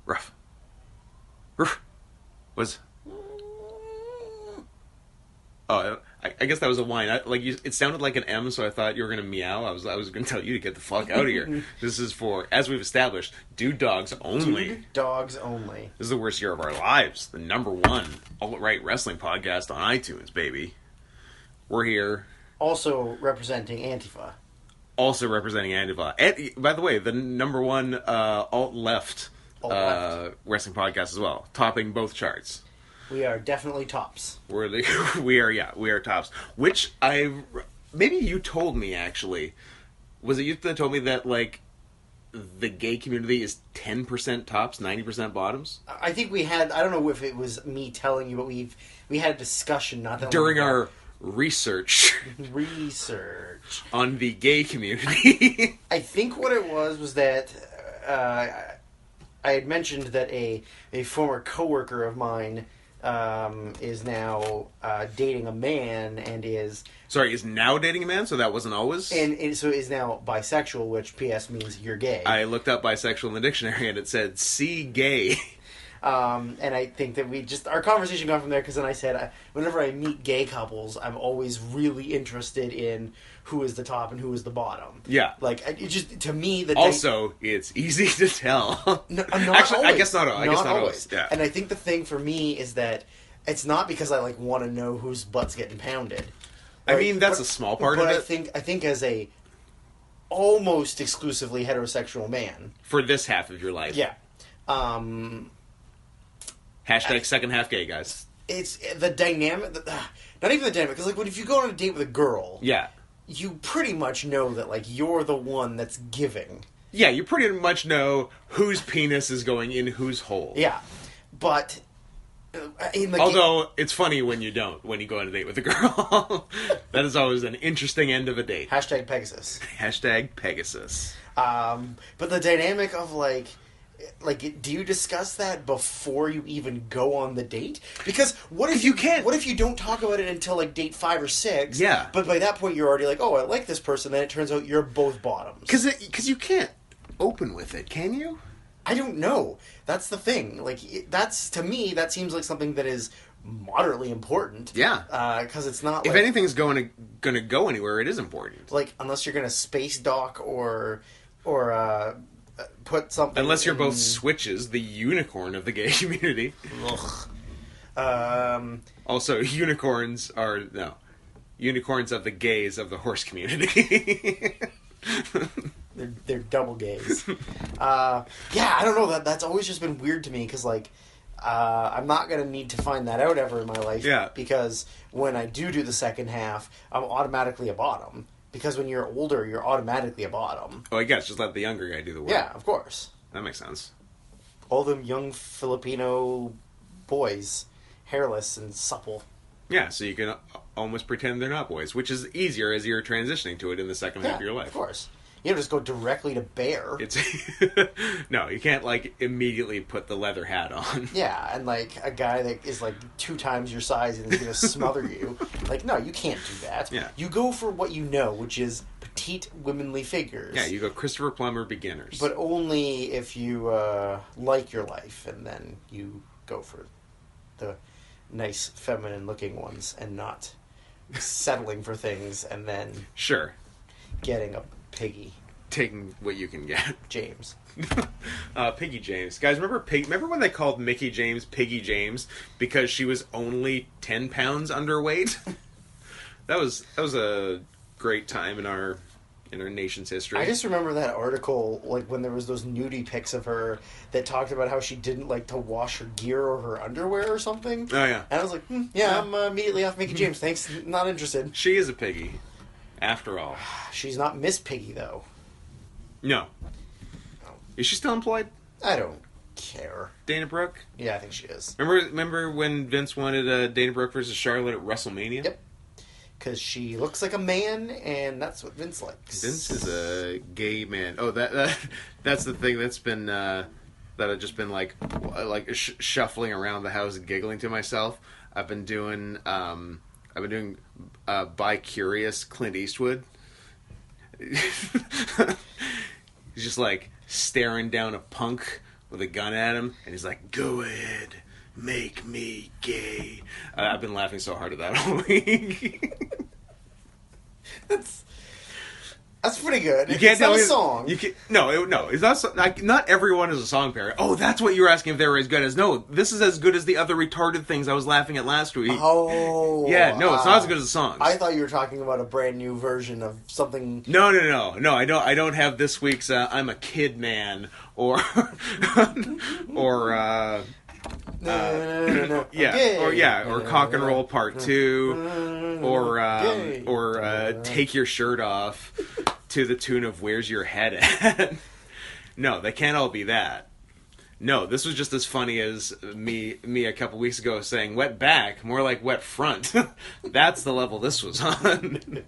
Ruff. Ruff. Was. Oh, I guess that was a whine. It sounded like an M, so I thought you were gonna meow. I was gonna tell you to get the fuck out of here. This is for, as we've established, dude dogs only. Dude dogs only. This is the worst year of our lives. The #1 alt-right wrestling podcast on iTunes, baby. We're here. Also representing Antifa. Also representing Antifa. And, by the way, the #1 alt-left wrestling podcast as well, topping both charts. We are definitely tops. We are tops. Which maybe you told me, actually. Was it you that told me that, like, the gay community is 10% tops, 90% bottoms? I think we had, I don't know if it was me telling you, but we had a discussion not that during long ago. our research on the gay community. I think what it was that I had mentioned that a former coworker of mine is now dating a man and is... Sorry, is now dating a man? So that wasn't always? And so is now bisexual, which PS means you're gay. I looked up bisexual in the dictionary and it said, see gay. And I think that our conversation got from there, because then I said, whenever I meet gay couples, I'm always really interested in who is the top and who is the bottom. Yeah. Like, it just, to me... It's easy to tell. Not Actually, always. I guess not always. Yeah. And I think the thing for me is that it's not because I, like, want to know whose butt's getting pounded. I mean, that's a small part of it. But I think as a almost exclusively heterosexual man... For this half of your life. Yeah. Hashtag second half gay, guys. It's the dynamic... Not even the dynamic, because, like, if you go on a date with a girl... Yeah. You pretty much know that, like, you're the one that's giving. Yeah, you pretty much know whose penis is going in whose hole. Yeah. But... Although, it's funny when you don't, when you go on a date with a girl. That is always an interesting end of a date. Hashtag Pegasus. Hashtag Pegasus. But the dynamic of, like, do you discuss that before you even go on the date? Because what if you can't? What if you don't talk about it until, like, date 5 or 6? Yeah. But by that point, you're already like, oh, I like this person. Then it turns out you're both bottoms. Because you can't open with it, can you? I don't know. That's the thing. Like, to me, that seems like something that is moderately important. Yeah. Because it's not. If anything's going to go anywhere, it is important. Like, unless you're going to space dock or put something. Unless you're both switches, the unicorn of the gay community. Ugh. Also, unicorns of the gays of the horse community. They're double gays. Yeah, I don't know. That's always just been weird to me, because, like, I'm not going to need to find that out ever in my life. Yeah. Because when I do the second half, I'm automatically a bottom. Because when you're older, you're automatically a bottom. Oh, I guess. Just let the younger guy do the work. Yeah, of course. That makes sense. All them young Filipino boys, hairless and supple. Yeah, so you can almost pretend they're not boys, which is easier as you're transitioning to it in the second half of your life. Of course. You don't just go directly to bear. No, you can't, like, immediately put the leather hat on. Yeah, and, like, a guy that is, like, 2 times your size and is going to smother you. Like, no, you can't do that. Yeah. You go for what you know, which is petite, womanly figures. Yeah, you go Christopher Plummer beginners. But only if you like your life, and then you go for the nice, feminine-looking ones, and not settling for things, and then... Sure. Getting a piggy. Taking what you can get. James. Piggy James. Guys, remember when they called Mickey James Piggy James because she was only 10 pounds underweight? That was a great time in our nation's history. I just remember that article, like, when there was those nudie pics of her that talked about how she didn't like to wash her gear or her underwear or something. Oh, yeah. And I was like, I'm immediately off Mickey James. Thanks, not interested. She is a piggy, after all. She's not Miss Piggy, though. No. Is she still employed? I don't care. Dana Brooke? Yeah, I think she is. Remember when Vince wanted Dana Brooke versus Charlotte at WrestleMania? Yep. Because she looks like a man, and that's what Vince likes. Vince is a gay man. Oh, that's the thing that's been that I've just been like shuffling around the house, giggling to myself. I've been doing bi-curious Clint Eastwood. He's just like staring down a punk with a gun at him, and he's like, "Go ahead, make me gay." I've been laughing so hard at that all week. That's pretty good. You can't it's tell not me a song. No, it's not. Like, not everyone is a song parody. Oh, that's what you were asking if they were as good as. No, this is as good as the other retarded things I was laughing at last week. Oh, yeah, no, it's not as good as the songs. I thought you were talking about a brand new version of something. No. I don't have this week's "I'm a Kid Man" or or. Or Cock and Roll Part 2, or Take Your Shirt Off to the tune of Where's Your Head At? No, they can't all be that. No, this was just as funny as me a couple weeks ago saying wet back, more like wet front. That's the level this was on.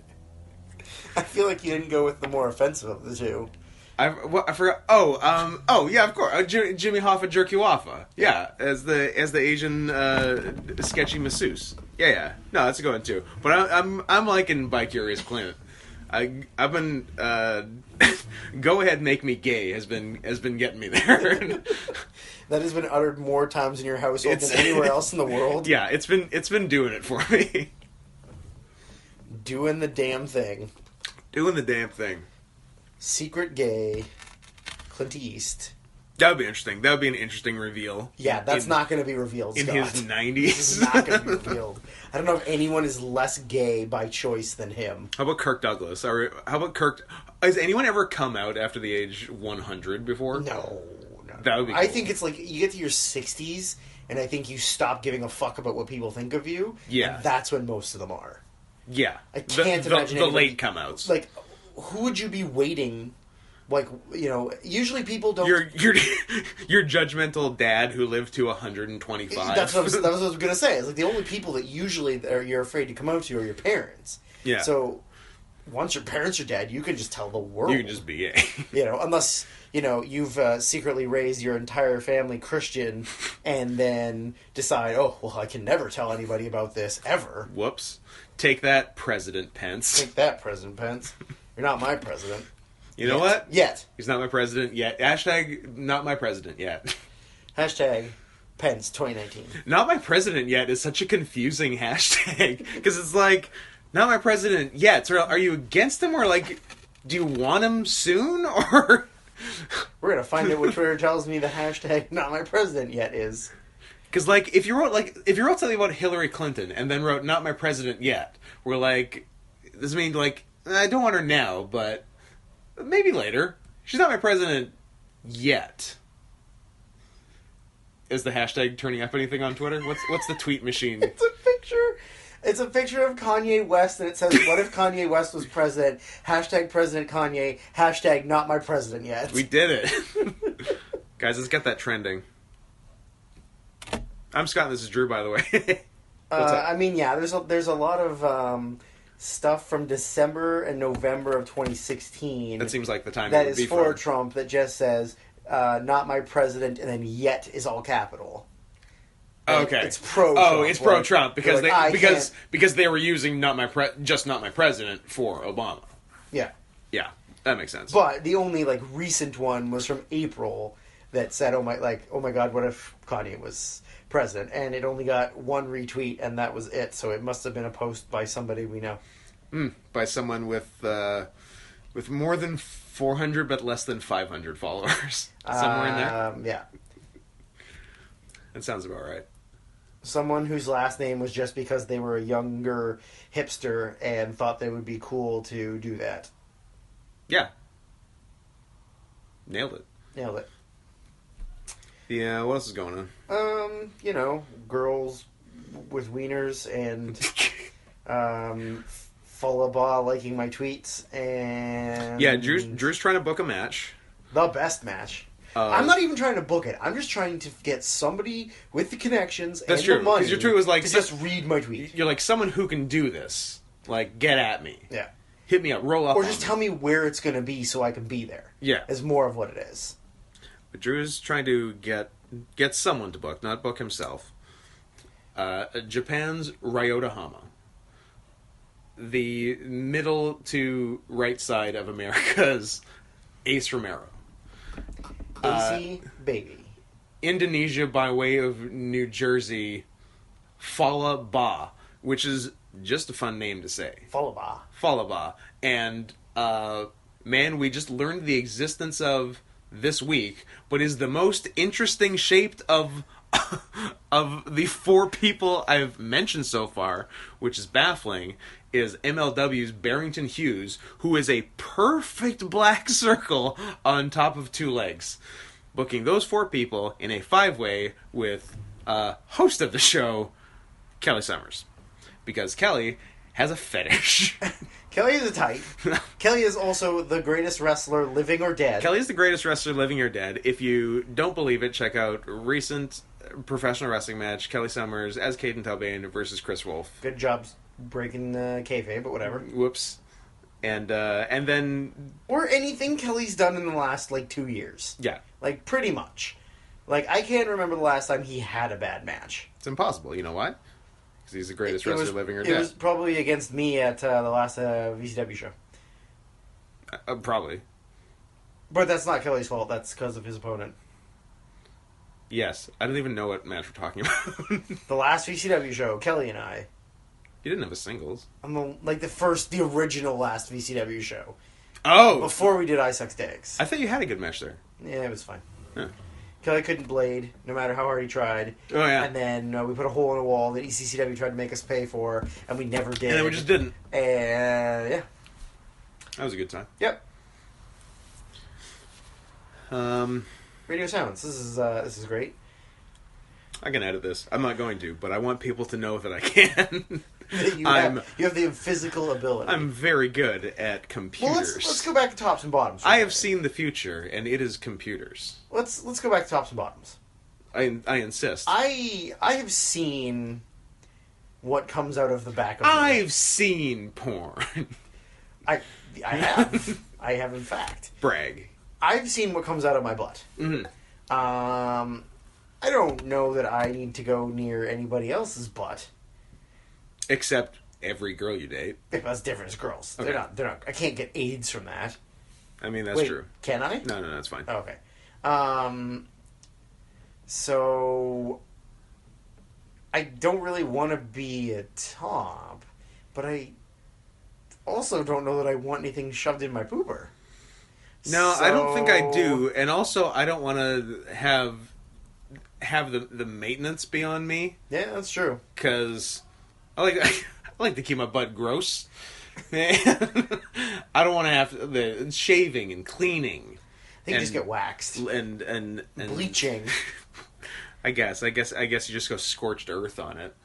I feel like you didn't go with the more offensive of the two. I forgot. Yeah, of course. Jimmy Hoffa Jerky Waffa. Yeah, as the Asian sketchy masseuse. Yeah. No, that's a good one too. But I'm liking Bi Curious Clint. I've been Go Ahead Make Me Gay has been getting me there. That has been uttered more times in your household than anywhere else in the world. Yeah, it's been doing it for me. Doing the damn thing. Doing the damn thing. Secret gay Clint East. That would be interesting. That would be an interesting reveal. Yeah, that's not going to be revealed, in Scott. his 90s. It's not going to be revealed. I don't know if anyone is less gay by choice than him. How about Kirk Douglas? How about Kirk? Has anyone ever come out after the age 100 before? No. That would be cool. I think it's like you get to your 60s, and I think you stop giving a fuck about what people think of you. Yeah. And that's when most of them are. Yeah. I can't imagine the late come-outs. Like, who would you be waiting? Like, usually people don't. Your judgmental dad who lived to 125. That's what I was going to say. It's like the only people that usually you're afraid to come out to are your parents. Yeah. So once your parents are dead, you can just tell the world. You can just be gay. Unless you've secretly raised your entire family Christian, and then decide, oh well, I can never tell anybody about this ever. Whoops! Take that, President Pence. Take that, President Pence. You're not my president. You know what? Yet. He's not my president yet. Hashtag not my president yet. Hashtag Pence 2019. Not my president yet is such a confusing hashtag. Because it's like, not my president yet. So are you against him, or like, do you want him soon? Or we're going to find out what Twitter tells me the hashtag not my president yet is. Because like, if you wrote something about Hillary Clinton and then wrote not my president yet, we're like, this means like, I don't want her now, but maybe later. She's not my president yet. Is the hashtag turning up anything on Twitter? What's the tweet machine? It's a picture. It's a picture of Kanye West, and it says, "What if Kanye West was president?" Hashtag President Kanye. Hashtag not my president yet. We did it, guys. Let's get that trending. I'm Scott. And this is Drew, by the way. There's a lot of stuff from December and November of 2016. That seems like the time that is for Trump that just says, not my president, and then yet is all capital. Okay. It's pro-Trump. Oh, it's pro-Trump because like, because they were using not my president for Obama. Yeah. Yeah. That makes sense. But the only recent one was from April that said, oh my god, what if Kanye was president? And it only got one retweet, and that was it. So it must have been a post by somebody we know. By someone with more than 400 but less than 500 followers. Somewhere in there. Yeah. That sounds about right. Someone whose last name was just because they were a younger hipster and thought they would be cool to do that. Yeah. Nailed it. Yeah, what else is going on? Girls with wieners and Falaba liking my tweets, and yeah, Drew's trying to book a match. The best match. I'm not even trying to book it. I'm just trying to get somebody with the connections and the money. Because your tweet was like, to just read my tweet. You're like, someone who can do this. Like, get at me. Yeah. Hit me up. Roll up. Or just tell me where it's going to be so I can be there. Yeah. Is more of what it is. But Drew's trying to get someone to book, not book himself. Japan's Ryota Hama. The middle to right side of America's Ace Romero. AC baby. Indonesia by way of New Jersey, Falaba, which is just a fun name to say. Falaba. Falaba. And, man, we just learned the existence of this week, but is the most interesting shaped of the 4 people I've mentioned so far, which is baffling, is MLW's Barrington Hughes, who is a perfect black circle on top of 2 legs. Booking those 4 people in a 5-way with host of the show, Kelly Summers. Because Kelly has a fetish. Kelly is a type. Kelly is also the greatest wrestler, living or dead. Kelly is the greatest wrestler, living or dead. If you don't believe it, check out recent professional wrestling match, Kelly Summers as Caden Talbane versus Chris Wolf. Good job breaking the kayfabe, but whatever. Whoops. And then... Or anything Kelly's done in the last, 2 years. Yeah. Pretty much. I can't remember the last time he had a bad match. It's impossible. You know why? Because he's the greatest wrestler, living or dead. It was probably against me at the last VCW show. Probably. But that's not Kelly's fault. That's because of his opponent. Yes. I don't even know what match we're talking about. The last VCW show, Kelly and I. You didn't have a singles. On the original last VCW show. Oh! Before we did I Sucks Dicks. I thought you had a good match there. Yeah, it was fine. Huh. Kelly couldn't blade, no matter how hard he tried. Oh, yeah. And then we put a hole in a wall that ECCW tried to make us pay for, and we never did. And then we just didn't. And, yeah. That was a good time. Yep. Radio silence. This is great. I can edit this. I'm not going to, but I want people to know that I can. You have the physical ability. I'm very good at computers. Well, let's go back to tops and bottoms. I have seen the future, and it is computers. Let's go back to tops and bottoms. I insist. I have seen what comes out of the back of I've seen porn. I have. I have, in fact. Brag. I've seen what comes out of my butt. Mm-hmm. I don't know that I need to go near anybody else's butt. Except every girl you date. That's different as girls. Okay. They're not. I can't get AIDS from that. I mean, that's Wait, true. Can I? No, that's fine. Oh, okay. So I don't really want to be a top, but I also don't know that I want anything shoved in my pooper. No, I don't think I do, and also I don't want to have the maintenance be on me. Yeah, that's true. Because I like to keep my butt gross. I don't want to have the shaving and cleaning. I think you just get waxed and bleaching. I guess you just go scorched earth on it.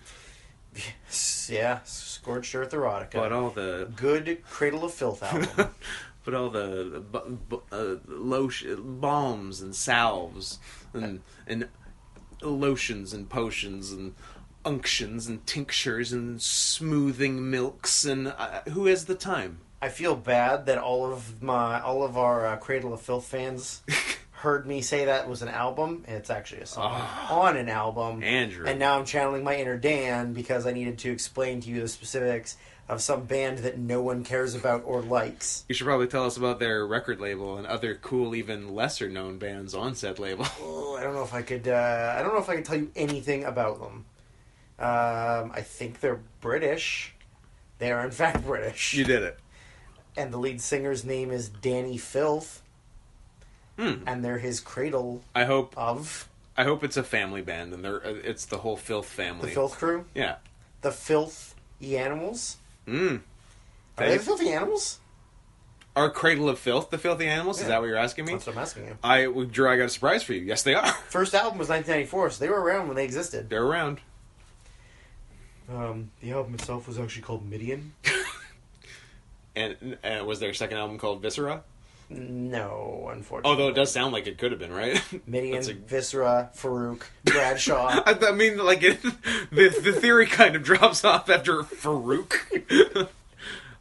Yeah, scorched earth erotica. But all the good Cradle of Filth album. But all the lotion, balms and salves and lotions and potions and unctions and tinctures and smoothing milks and who has the time? I feel bad that all of our Cradle of Filth fans heard me say that was an album. It's actually a song on an album. Andrew. And now I'm channeling my inner Dan because I needed to explain to you the specifics of some band that no one cares about or likes. You should probably tell us about their record label and other cool, even lesser known bands on said label. Oh, I don't know if I could. I don't know if I can tell you anything about them. I think they're British. They are in fact British. You did it. And the lead singer's name is Danny Filth. And they're his Cradle. I hope it's a family band, and it's the whole Filth family. The Filth crew. Yeah. The Filthy Animals. Are they the Filthy Animals? Are Cradle of Filth the Filthy Animals? Yeah. Is that what you're asking me? That's what I'm asking you. Drew, I got a surprise for you. Yes, they are. First album was 1994, so they were around when they existed. They're around. The album itself was actually called Midian. And was their second album called Viscera? No, unfortunately. Although it does sound like it could have been, right? Midian, Viscera, Farouk, Bradshaw. I mean, the theory kind of drops off after Farouk.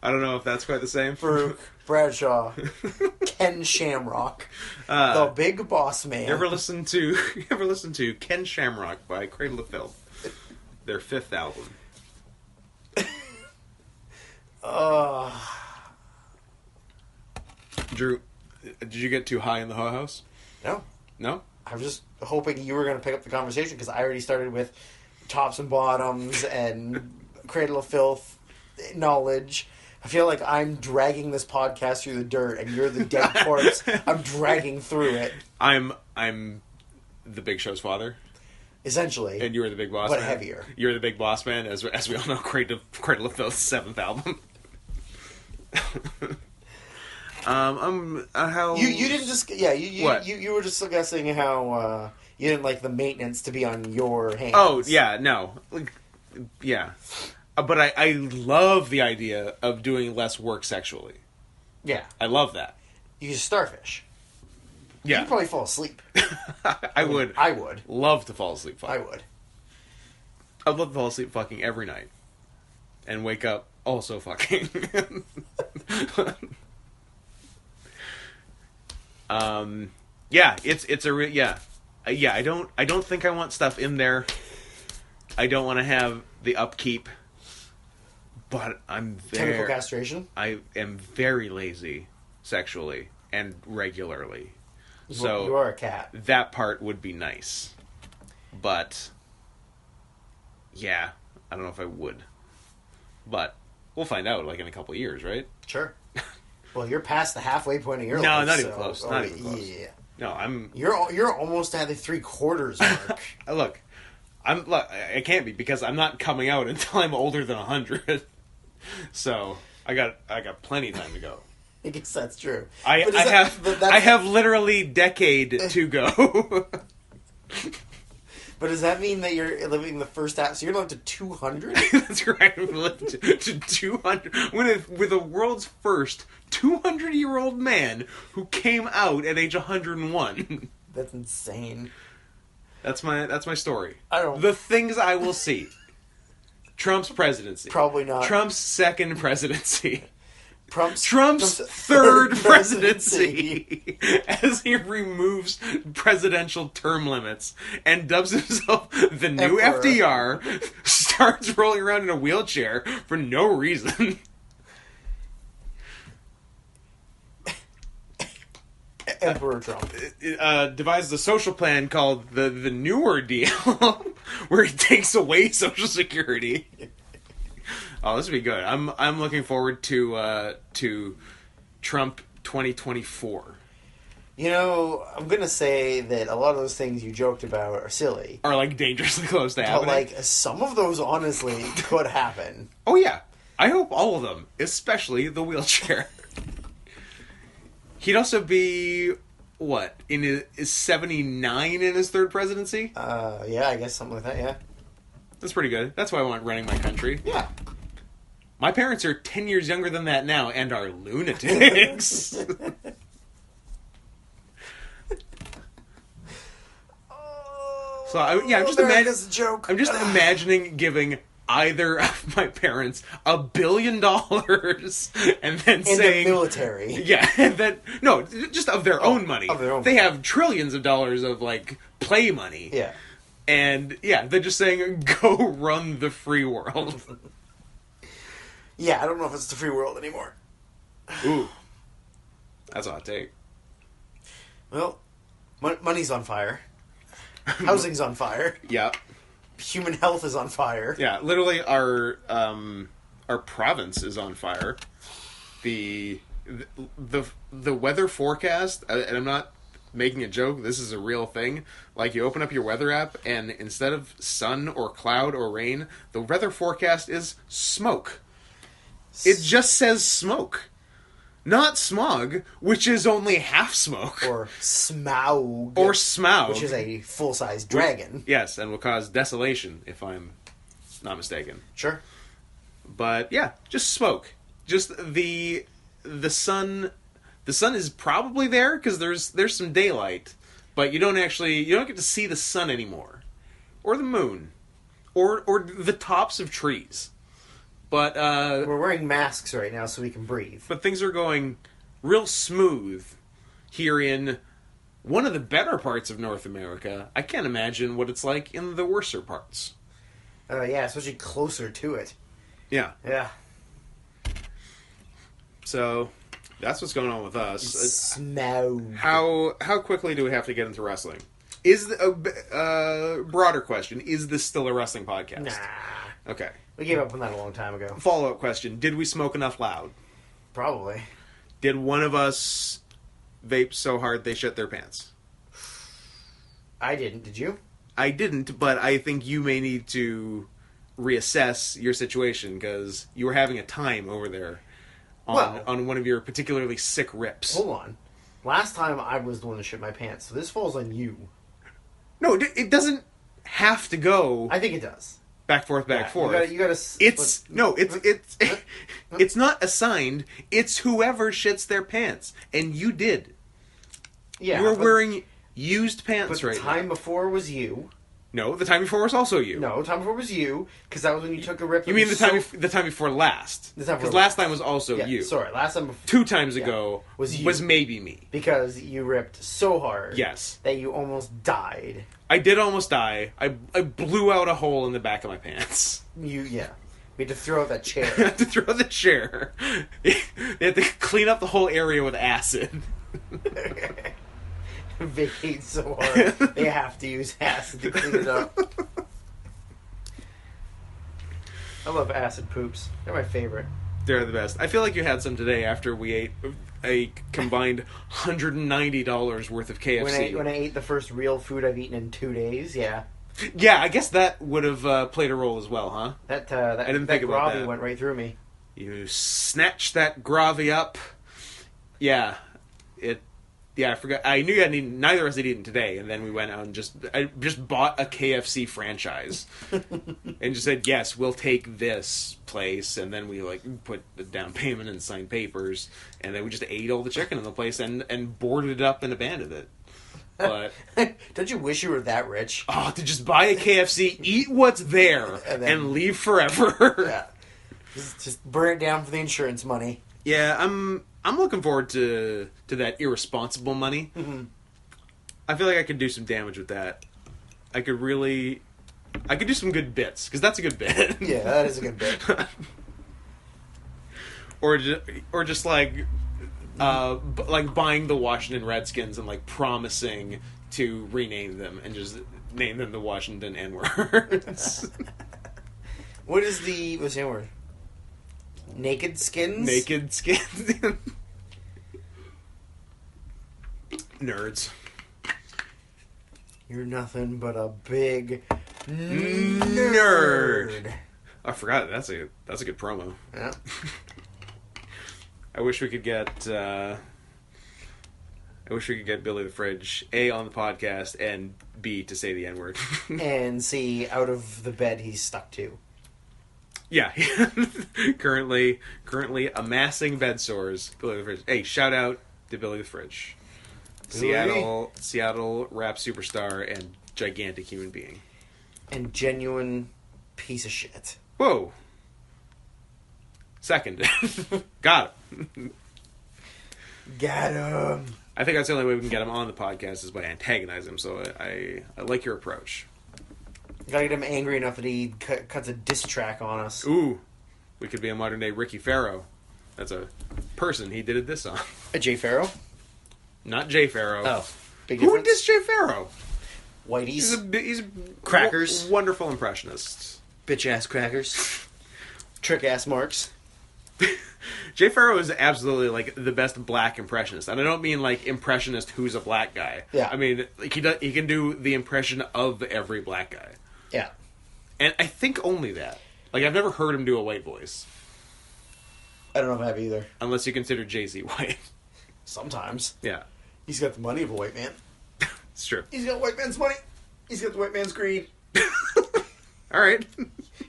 I don't know if that's quite the same. Farouk, Bradshaw, Ken Shamrock, the Big Boss Man. You ever listen to Ken Shamrock by Cradle of Filth? Their fifth album. Drew, did you get too high in the Ho House? No. No? I was just hoping you were going to pick up the conversation because I already started with tops and bottoms and Cradle of Filth knowledge. I feel like I'm dragging this podcast through the dirt, and you're the dead corpse. I'm dragging through it. I'm the Big Show's father. Essentially. And you were the Big Boss but Man. But heavier. You're the Big Boss Man, as we all know, Cradle of Filth's 7th album. How... You didn't just... Yeah, What? You were just guessing how you didn't like the maintenance to be on your hands. Oh, yeah, no. Yeah. But I love the idea of doing less work sexually. Yeah. I love that. You use starfish. Yeah. You'd probably fall asleep. I would. I would. Love to fall asleep fucking. I would. I'd love to fall asleep fucking every night. And wake up also fucking. Yeah, it's a yeah. Yeah, I don't think I want stuff in there. I don't want to have the upkeep. But I'm very... Chemical castration? I am very lazy sexually and regularly. So you are a cat. That part would be nice. But yeah, I don't know if I would. But we'll find out like in a couple of years, right? Sure. Well, you're past the halfway point of your life. No, not even close. Not even close. Yeah. No, I'm... You're almost at the 3/4 mark. Look, I can't be because I'm not coming out until I'm older than 100. So I got plenty of time to go. I guess that's true. I have literally decade to go. But does that mean that you're living the first half? So you're going to live to 200? That's right. I'm going to live to 200. We're the world's first 200-year-old man who came out at age 101. That's insane. That's my story. I don't... The things I will see. Trump's presidency. Probably not. Trump's second presidency. Trump's third presidency. As he removes presidential term limits and dubs himself the new Emperor. FDR, starts rolling around in a wheelchair for no reason. Emperor Trump. Devises a social plan called the newer deal, where he takes away Social Security. Oh, this would be good. I'm looking forward to Trump 2024. You know, I'm gonna say that a lot of those things you joked about are silly. Are like dangerously close to But happening. like some of those honestly could happen. Oh yeah, I hope all of them, especially the wheelchair. He'd also be what is 79 in his third presidency? Yeah, I guess something like that. Yeah, that's pretty good. That's why I want running my country. Yeah. My parents are 10 years younger than that now and are lunatics. So I'm just imagining giving either of my parents $1 billion and then saying the military. Yeah, and then no, just of their own money. Of their own they have trillions of dollars of like play money. Yeah. And yeah, they're just saying go run the free world. Yeah, I don't know if it's the free world anymore. Ooh. That's a hot take. Well, money's on fire. Housing's on fire. Yeah. Human health is on fire. Yeah, literally our province is on fire. The weather forecast, and I'm not making a joke, this is a real thing. Like, you open up your weather app, and instead of sun or cloud or rain, the weather forecast is smoke. It just says smoke. Not smog, which is only half smoke. Or smaug. Or smaug. Which is a full-size dragon. Yes, and will cause desolation, if I'm not mistaken. Sure. But, yeah, just smoke. Just the sun... The sun is probably there, because there's some daylight. But you don't get to see the sun anymore. Or the moon. Or the tops of trees. But we're wearing masks right now so we can breathe. But things are going real smooth here in one of the better parts of North America. I can't imagine what it's like in the worser parts. Yeah, especially closer to it. Yeah. Yeah. So that's what's going on with us. Snow. How quickly do we have to get into wrestling? Is the broader question? Is this still a wrestling podcast? Nah. Okay. We gave up on that a long time ago. Follow-up question: did we smoke enough loud? Probably. Did one of us vape so hard they shit their pants? I didn't. Did you? I didn't, but I think you may need to reassess your situation because you were having a time over there on one of your particularly sick rips. Hold on. Last time I was the one that shit my pants, so this falls on you. No, it doesn't have to go. I think it does. Back forth. You gotta. It's not assigned. It's whoever shits their pants, and you did. Yeah, you were wearing used pants right now. The time before was you. No, the time before was also you. No, the time before was you, because that was when you took a rip. You mean the time before last? Because last time was also you. Sorry, last time before. 2 times ago was maybe me. Because you ripped so hard. Yes. That you almost died. I did almost die. I blew out a hole in the back of my pants. We had to throw out that chair. I had to throw the chair. They had to clean up the whole area with acid. They hate so hard. They have to use acid to clean it up. I love acid poops. They're my favorite. They're the best. I feel like you had some today after we ate a combined $190 worth of KFC. When I ate the first real food I've eaten in 2 days, yeah. Yeah, I guess that would have played a role as well, huh? I didn't think about that. Went right through me. You snatched that gravy up. Yeah, I forgot. I knew you hadn't eaten. Neither of us had eaten today, and then we went out and I just bought a KFC franchise, and just said, "Yes, we'll take this place." And then we put the down payment and signed papers, and then we just ate all the chicken in the place and boarded it up and abandoned it. But don't you wish you were that rich? Oh, to just buy a KFC, eat what's there, and leave forever. Yeah, just burn it down for the insurance money. Yeah, I'm looking forward to that irresponsible money. Mm-hmm. I feel like I could do some damage with that. I could do some good bits, because that's a good bit. Yeah, that is a good bit. or just buying the Washington Redskins and promising to rename them and just name them the Washington N-words. What's the N-word? Naked skins? Naked skins. Nerds. You're nothing but a big nerd. I forgot. That's a good promo. Yeah. I wish we could get Billy the Fridge A on the podcast and B to say the N-word. And C out of the bed he's stuck to. Yeah. currently amassing bed sores. Billy the Fridge. Hey, shout out to Billy the Fridge. Seattle rap superstar and gigantic human being. And genuine piece of shit. Whoa. Second. Got him. Got him. I think that's the only way we can get him on the podcast is by antagonizing him, so I like your approach. Gotta get him angry enough that he cuts a diss track on us. Ooh. We could be a modern day Ricky Farrow. That's a person he did a diss on. A Jay Farrow? Not Jay Farrow. Oh. Big Who dissed Jay Farrow? Whitey's. He's a crackers. Wonderful impressionist. Bitch ass crackers. Trick ass marks. Jay Farrow is absolutely the best black impressionist, and I don't mean impressionist who's a black guy. Yeah. I mean he can do the impression of every black guy. Yeah. And I think only that. I've never heard him do a white voice. I don't know if I have either. Unless you consider Jay-Z white. Sometimes. Yeah. He's got the money of a white man. It's true. He's got white man's money. He's got the white man's greed. All right.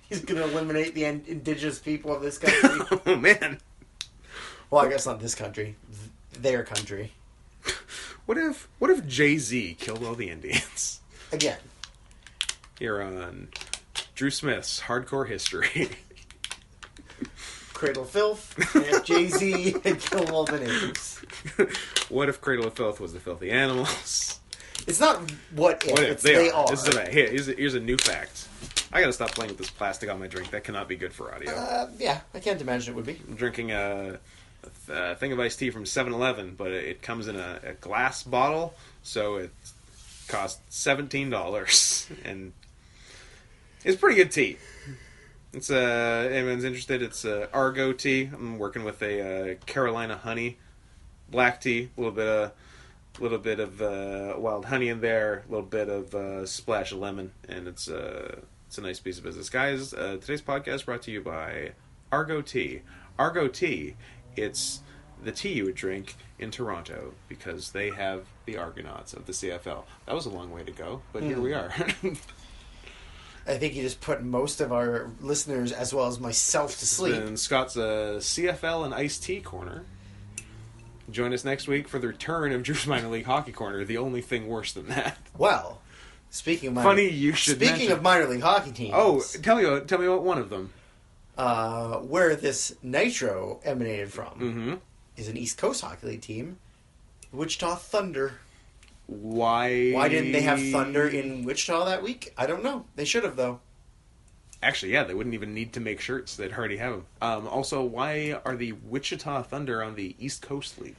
He's going to eliminate the indigenous people of this country. Oh, man. Well, I guess not this country. Their country. What if Jay-Z killed all the Indians? Again. Here on Drew Smith's Hardcore History. Cradle of Filth, and if Jay-Z had killed all the natives. What if Cradle of Filth was the filthy animals? It's not what if, it's they are. This is here's a new fact. I gotta stop playing with this plastic on my drink. That cannot be good for audio. Yeah, I can't imagine it would be. I'm drinking a thing of iced tea from 7-Eleven, but it comes in a glass bottle, so it's cost $17, and it's pretty good tea. It's anyone's interested, it's Argo tea. I'm working with a Carolina honey black tea, a little bit of wild honey in there, a little bit of splash of lemon, and it's a nice piece of business, guys. Today's podcast brought to you by Argo tea. Argo tea, it's the tea you would drink in Toronto because they have the Argonauts of the CFL. That was a long way to go, but here we are. I think you just put most of our listeners, as well as myself, to sleep. And Scott's CFL and iced tea corner. Join us next week for the return of Drew's Minor League Hockey Corner. The only thing worse than that. Well, speaking of minor league hockey teams. Oh, tell me about one of them. Where this Nitro emanated from Mm-hmm. is an East Coast Hockey League team, Wichita Thunder. Why didn't they have Thunder in Wichita that week? I don't know. They should have, though. Actually, yeah, they wouldn't even need to make shirts. They'd already have them. Also, why are the Wichita Thunder on the East Coast League?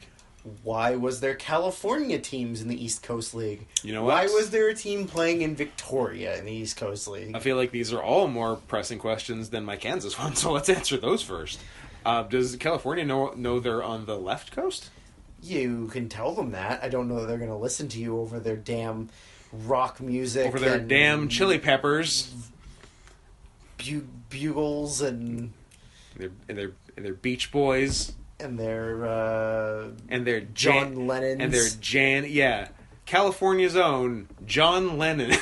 Why was there California teams in the East Coast League? You know what? Why was there a team playing in Victoria in the East Coast League? I feel like these are all more pressing questions than my Kansas one, so let's answer those first. Does California know they're on the left coast? You can tell them that. I don't know that they're going to listen to you over their damn rock music. Over their damn chili peppers. Bugles and their Beach Boys. And their John Lennons. And their California's own John Lennon.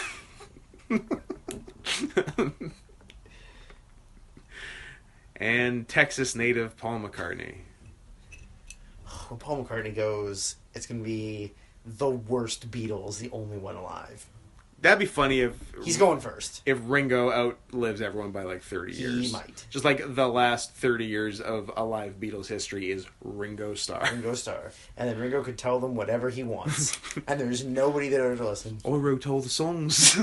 And Texas native Paul McCartney. When Paul McCartney goes, it's going to be the worst Beatles, the only one alive. That'd be funny if... He's going first. If Ringo outlives everyone by like 30 years. He might. Just like the last 30 years of alive Beatles history is Ringo Starr. Ringo Starr. And then Ringo could tell them whatever he wants. And there's nobody there to listen. I wrote all the songs.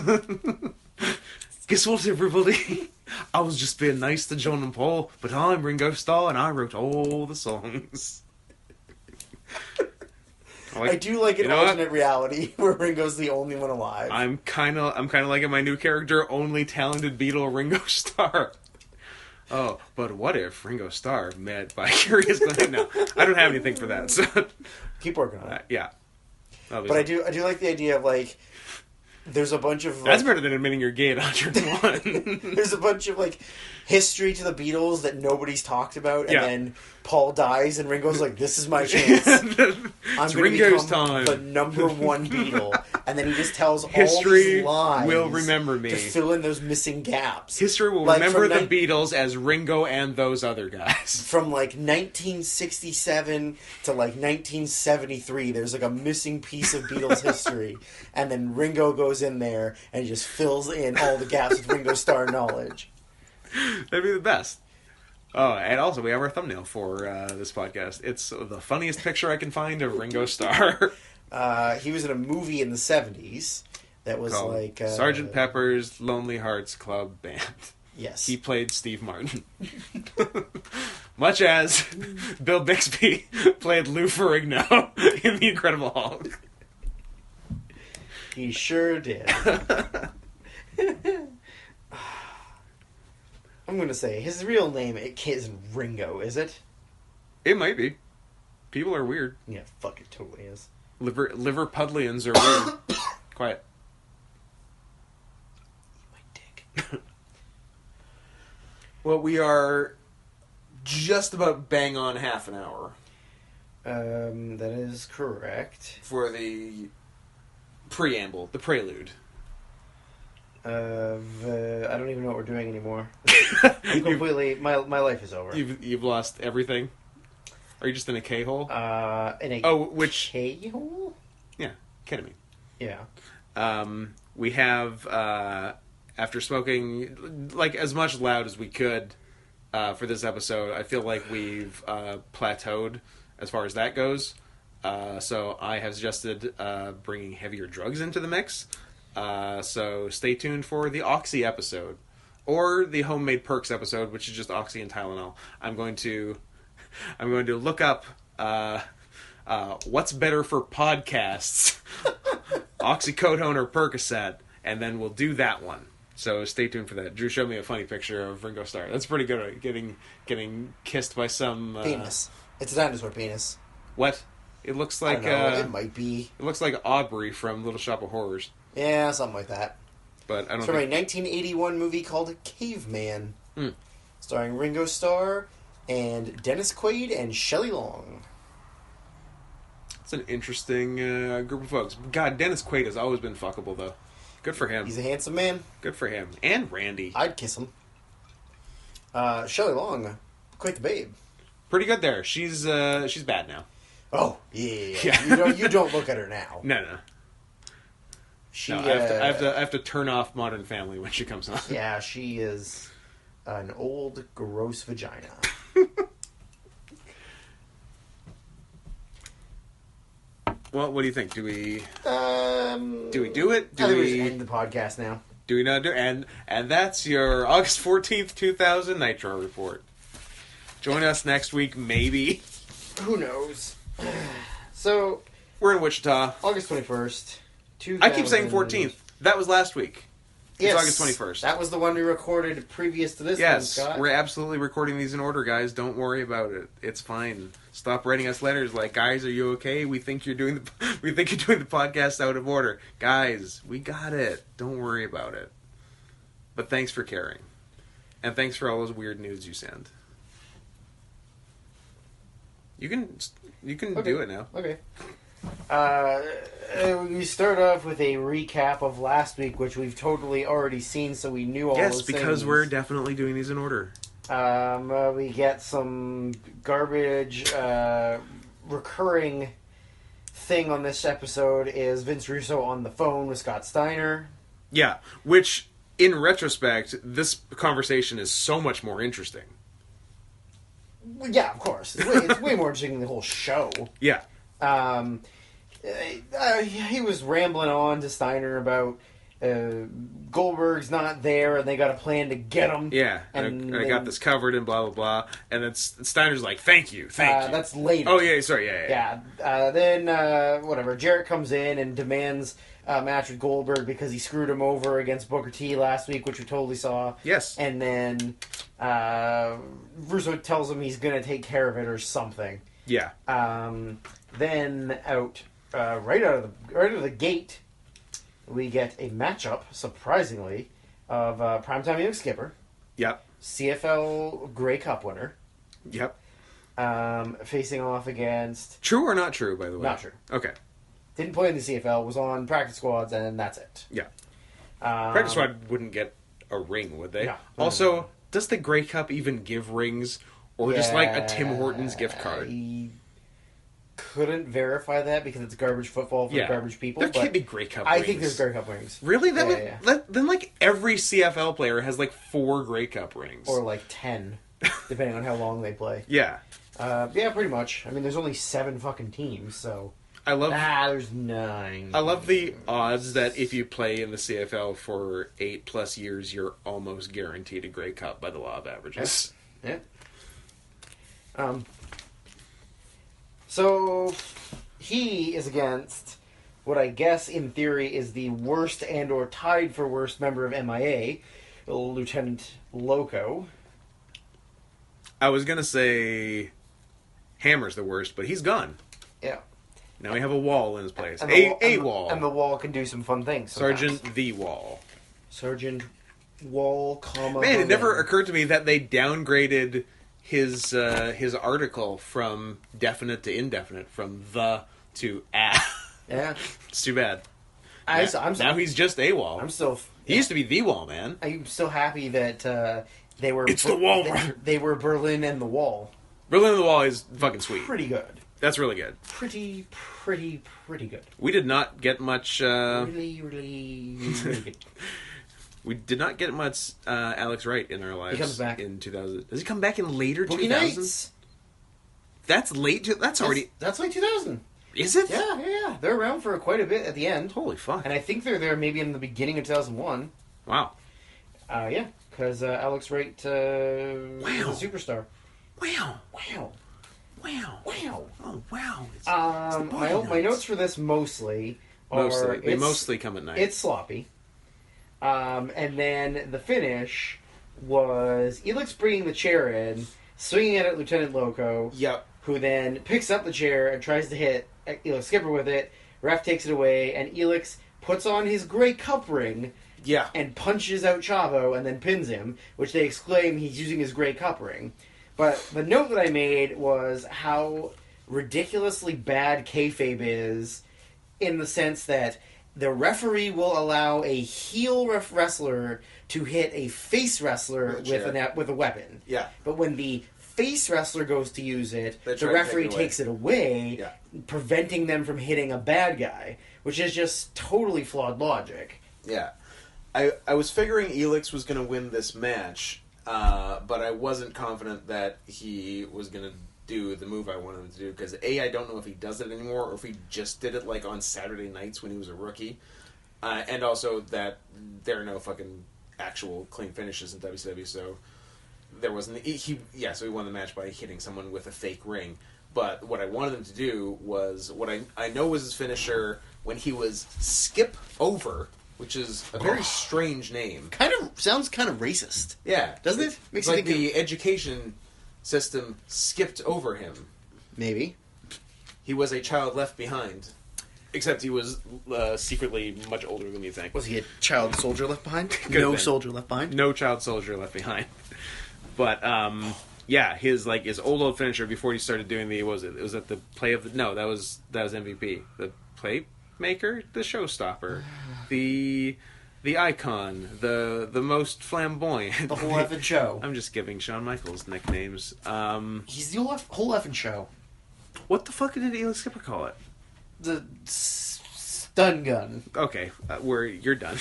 Guess what, everybody? I was just being nice to John and Paul, but I'm Ringo Starr and I wrote all the songs. I do like an alternate reality where Ringo's the only one alive. I'm kind of liking my new character, only talented Beatle Ringo Starr. Oh, but what if Ringo Starr met Vicarious Glenn? No, I don't have anything for that. So keep working on it. Yeah, but I do like the idea of like there's a bunch of that's better than admitting you're gay at 101. There's a bunch of like history to the Beatles that nobody's talked about, and then Paul dies, and Ringo's like, "This is my chance. I'm going to become the number one Beatle." And then he just tells history all these lies. Will remember me to fill in those missing gaps. History will remember the Beatles as Ringo and those other guys. From like 1967 to like 1973, there's like a missing piece of Beatles history, and then Ringo goes in there and he just fills in all the gaps with Ringo Starr knowledge. That'd be the best. Oh, and also we have our thumbnail for this podcast. It's the funniest picture I can find of Ringo Starr. He was in a movie in the 70s that was called like... Sgt. Pepper's Lonely Hearts Club Band. Yes. He played Steve Martin. Much as Bill Bixby played Lou Ferrigno in The Incredible Hulk. He sure did. I'm going to say, his real name isn't Ringo, is it? It might be. People are weird. Yeah, fuck, it totally is. Liverpudlians are weird. Quiet. My dick. Well, we are just about bang on half an hour. That is correct. For the preamble, the prelude. I don't even know what we're doing anymore. I'm completely... My life is over. You've lost everything? Are you just in a K-hole? In a K-hole? Yeah, ketamine. Yeah. We have, after smoking, like, as much loud as we could for this episode, I feel like we've plateaued as far as that goes. So I have suggested bringing heavier drugs into the mix. So stay tuned for the Oxy episode. Or the Homemade Perks episode, which is just Oxy and Tylenol. I'm going to look up what's better for podcasts oxycodone or Percocet, and then we'll do that one. So stay tuned for that. Drew showed me a funny picture of Ringo Starr. That's pretty good at getting kissed by some... penis. It's a dinosaur penis. What? It looks like... I don't know, it might be. It looks like Aubrey from Little Shop of Horrors. Yeah, something like that. But I don't It's from a 1981 movie called Caveman. Starring Ringo Starr and Dennis Quaid and Shelley Long. It's an interesting group of folks. God, Dennis Quaid has always been fuckable, though. Good for him. He's a handsome man. Good for him. And Randy. I'd kiss him. Shelley Long, quite the babe. Pretty good there. She's bad now. Oh, yeah. You don't look at her now. No. I have to turn off Modern Family when she comes on. Yeah, she is an old, gross vagina. Well, what do you think? Do we I do it? think we should end the podcast now. Do we not do it? And that's your August 14th, 2000 Nitro report. Join us next week, maybe. Who knows? So, we're in Wichita. August 21st. I keep saying 14th. That was last week. It's August 21st. That was the one we recorded previous to this one, Scott. We're absolutely recording these in order, guys. Don't worry about it. It's fine. Stop writing us letters like, guys, are you okay? We think you're doing the podcast out of order. Guys, we got it. Don't worry about it. But thanks for caring. And thanks for all those weird nudes you send. You can do it now. Okay. We start off with a recap of last week, which we've totally already seen, so we knew all those things. Yes, because we're definitely doing these in order. We get some garbage. Recurring thing on this episode is Vince Russo on the phone with Scott Steiner. Yeah, which, in retrospect, this conversation is so much more interesting. Yeah, of course. It's way more interesting than the whole show. Yeah. He was rambling on to Steiner about Goldberg's not there and they got a plan to get him. Yeah, and I got this covered and blah, blah, blah. And then Steiner's like, thank you. That's later. Oh, yeah, sorry, yeah. Then, Jarrett comes in and demands a match with Goldberg because he screwed him over against Booker T last week, which we totally saw. Yes. And then Russo tells him he's going to take care of it or something. Yeah. Then right out of the gate, we get a matchup, surprisingly, of Primetime Young Skipper. Yep. CFL Grey Cup winner. Yep. Facing off against... True or not true, by the way? Not true. Okay. Didn't play in the CFL, was on practice squads, and that's it. Yeah. Practice squad wouldn't get a ring, would they? No. Also, does the Grey Cup even give rings? Or just like a Tim Hortons gift card? I couldn't verify that because it's garbage football for garbage people. There can't be Grey Cup rings. I think there's Grey Cup rings. Really? Then like every CFL player has like 4 Grey Cup rings. Or like 10, depending on how long they play. Yeah. Yeah, pretty much. I mean, there's only 7 fucking teams, so... there's 9. I love the odds that if you play in the CFL for 8+ years, you're almost guaranteed a Grey Cup by the law of averages. Yeah. So he is against what I guess in theory is the worst and or tied for worst member of MIA, Lieutenant Loco. I was gonna say Hammer's the worst, but he's gone. Yeah. Now we have a wall in his place. Wall. And the wall can do some fun things. Sergeant the Wall. Sergeant Wall, Man, it never occurred to me that they downgraded his article from definite to indefinite, from the to a. Yeah. It's too bad. Now he's just AWOL. He used to be the Wall, man. I'm still happy that they were... It's the Wall, they were Berlin and the Wall. Berlin and the Wall is fucking sweet. Pretty good. That's really good. Pretty good. We did not get much... Really good. We did not get much Alex Wright in our lives. He comes back in 2000. Does he come back in later Boogie 2000s? Nights. That's late. That's already... That's like 2000. Is it? Yeah. They're around for quite a bit at the end. Holy fuck. And I think they're there maybe in the beginning of 2001. Wow. Yeah, because Alex Wright is a superstar. Wow. Oh, wow. My My notes for this mostly They mostly come at night. It's sloppy. And then the finish was Elix bringing the chair in, swinging it at Lieutenant Loco. Yep. Who then picks up the chair and tries to hit Elix Skipper with it. Ref takes it away, and Elix puts on his gray cup ring. Yeah. And punches out Chavo and then pins him, which they exclaim he's using his gray cup ring. But the note that I made was how ridiculously bad kayfabe is, in the sense that the referee will allow a heel wrestler to hit a face wrestler with a weapon. Yeah. But when the face wrestler goes to use it, They the try to referee take it away. takes it away, Yeah. preventing them from hitting a bad guy, which is just totally flawed logic. Yeah. I was figuring Elix was going to win this match, but I wasn't confident that he was going to do the move I wanted him to do, because I don't know if he does it anymore, or if he just did it like on Saturday nights when he was a rookie, and also that there are no fucking actual clean finishes in WCW, so there wasn't. So he won the match by hitting someone with a fake ring. But what I wanted him to do was what I know was his finisher when he was skip over, which is a very strange name. Sounds kind of racist. Yeah, Doesn't it? Makes like the education system skipped over him. Maybe. He was a child left behind. Except he was secretly much older than you think. Was he a child soldier left behind? Could've been. Soldier left behind? No child soldier left behind. But yeah, his old finisher before he started doing the was that the play of the that was MVP, the playmaker, the showstopper, the icon, the most flamboyant, The whole effing show. I'm just giving Shawn Michaels nicknames. He's the whole effing show. What the fuck did Elix Skipper call it? The stun gun. Okay, you're done.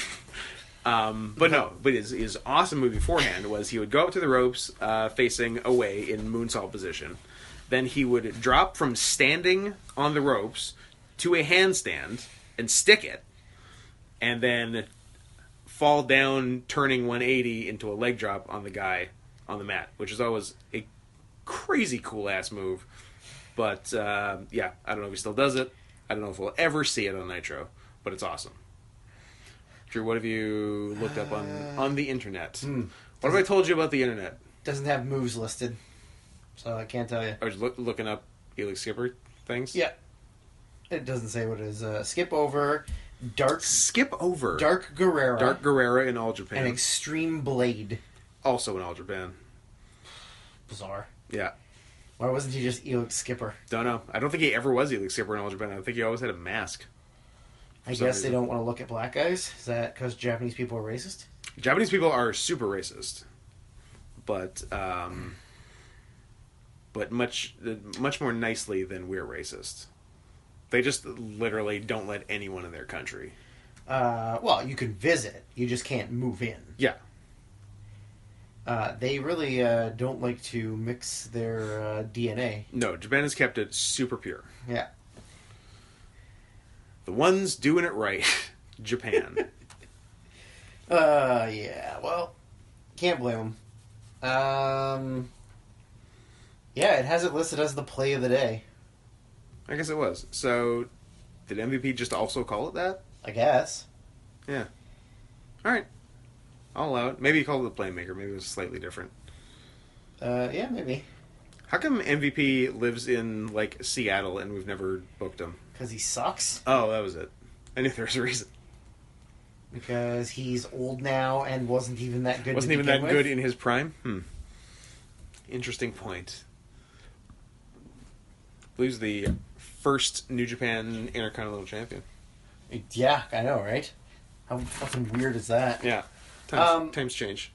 But his awesome move beforehand was he would go up to the ropes facing away in moonsault position. Then he would drop from standing on the ropes to a handstand and stick it. And then fall down, turning 180 into a leg drop on the guy on the mat, which is always a crazy cool-ass move. But, I don't know if he still does it. I don't know if we'll ever see it on Nitro, but it's awesome. Drew, what have you looked up on the internet? What have I told you about the internet? Doesn't have moves listed, so I can't tell you. Are you looking up Elix Skipper things? Yeah. It doesn't say what it is. Skip over, Dark Guerrera. Dark Guerrera in All Japan. And Extreme Blade. Also in All Japan. Bizarre. Yeah. Why wasn't he just Elix Skipper? Don't know. I don't think he ever was Elix Skipper in All Japan. I think he always had a mask. I guess they don't want to look at black guys. Is that because Japanese people are racist? Japanese people are super racist, but much more nicely than we're racist. They just literally don't let anyone in their country. Well, you can visit. You just can't move in. Yeah. They really don't like to mix their DNA. No, Japan has kept it super pure. Yeah. The ones doing it right. Japan. Yeah, well, can't blame them. Yeah, it has it listed as the play of the day. I guess it was. So, did MVP just also call it that? I guess. Yeah. Alright. I'll allow it. Maybe he called it the Playmaker. Maybe it was slightly different. Yeah, maybe. How come MVP lives in, like, Seattle and we've never booked him? Because he sucks? Oh, that was it. I knew there was a reason. Because he's old now and wasn't even that good. Wasn't even that good in his prime? Interesting point. Blue's the first New Japan Intercontinental Champion. Yeah, I know, right? How fucking weird is that? Yeah. Times change.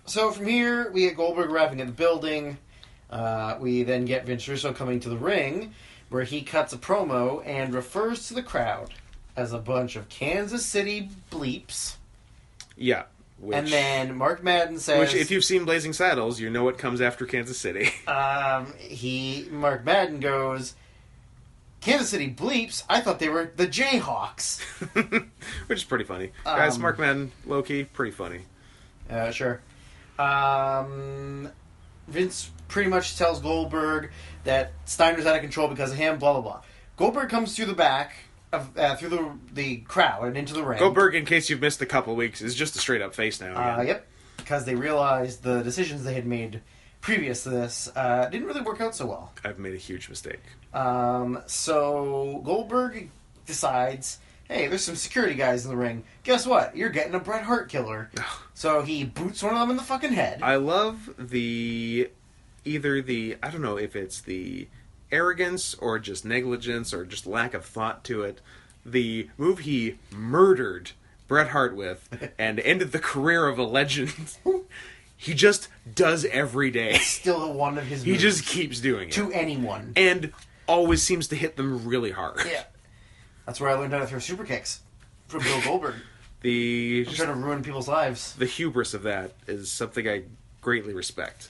So from here, we get Goldberg arriving at the building. We then get Vince Russo coming to the ring, where he cuts a promo and refers to the crowd as a bunch of Kansas City bleeps. Yeah. And then Mark Madden says... Which, if you've seen Blazing Saddles, you know what comes after Kansas City. Mark Madden goes, Kansas City bleeps? I thought they were the Jayhawks. Which is pretty funny. Guys, Mark Madden, low-key, pretty funny. Sure. Vince pretty much tells Goldberg that Steiner's out of control because of him, blah, blah, blah. Goldberg comes through the back through the crowd and into the ring. Goldberg, in case you've missed a couple weeks, is just a straight up face now. Again. Yep, because they realized the decisions they had made previous to this didn't really work out so well. I've made a huge mistake. So Goldberg decides, hey, there's some security guys in the ring. Guess what? You're getting a Bret Hart killer. So he boots one of them in the fucking head. I love I don't know if it's the arrogance or just negligence or just lack of thought to it. The move he murdered Bret Hart with and ended the career of a legend. He just does every day. Still one of his moves. He just keeps doing it. To anyone. And always seems to hit them really hard. Yeah. That's where I learned how to throw super kicks. From Bill Goldberg. I'm trying to ruin people's lives. The hubris of that is something I greatly respect.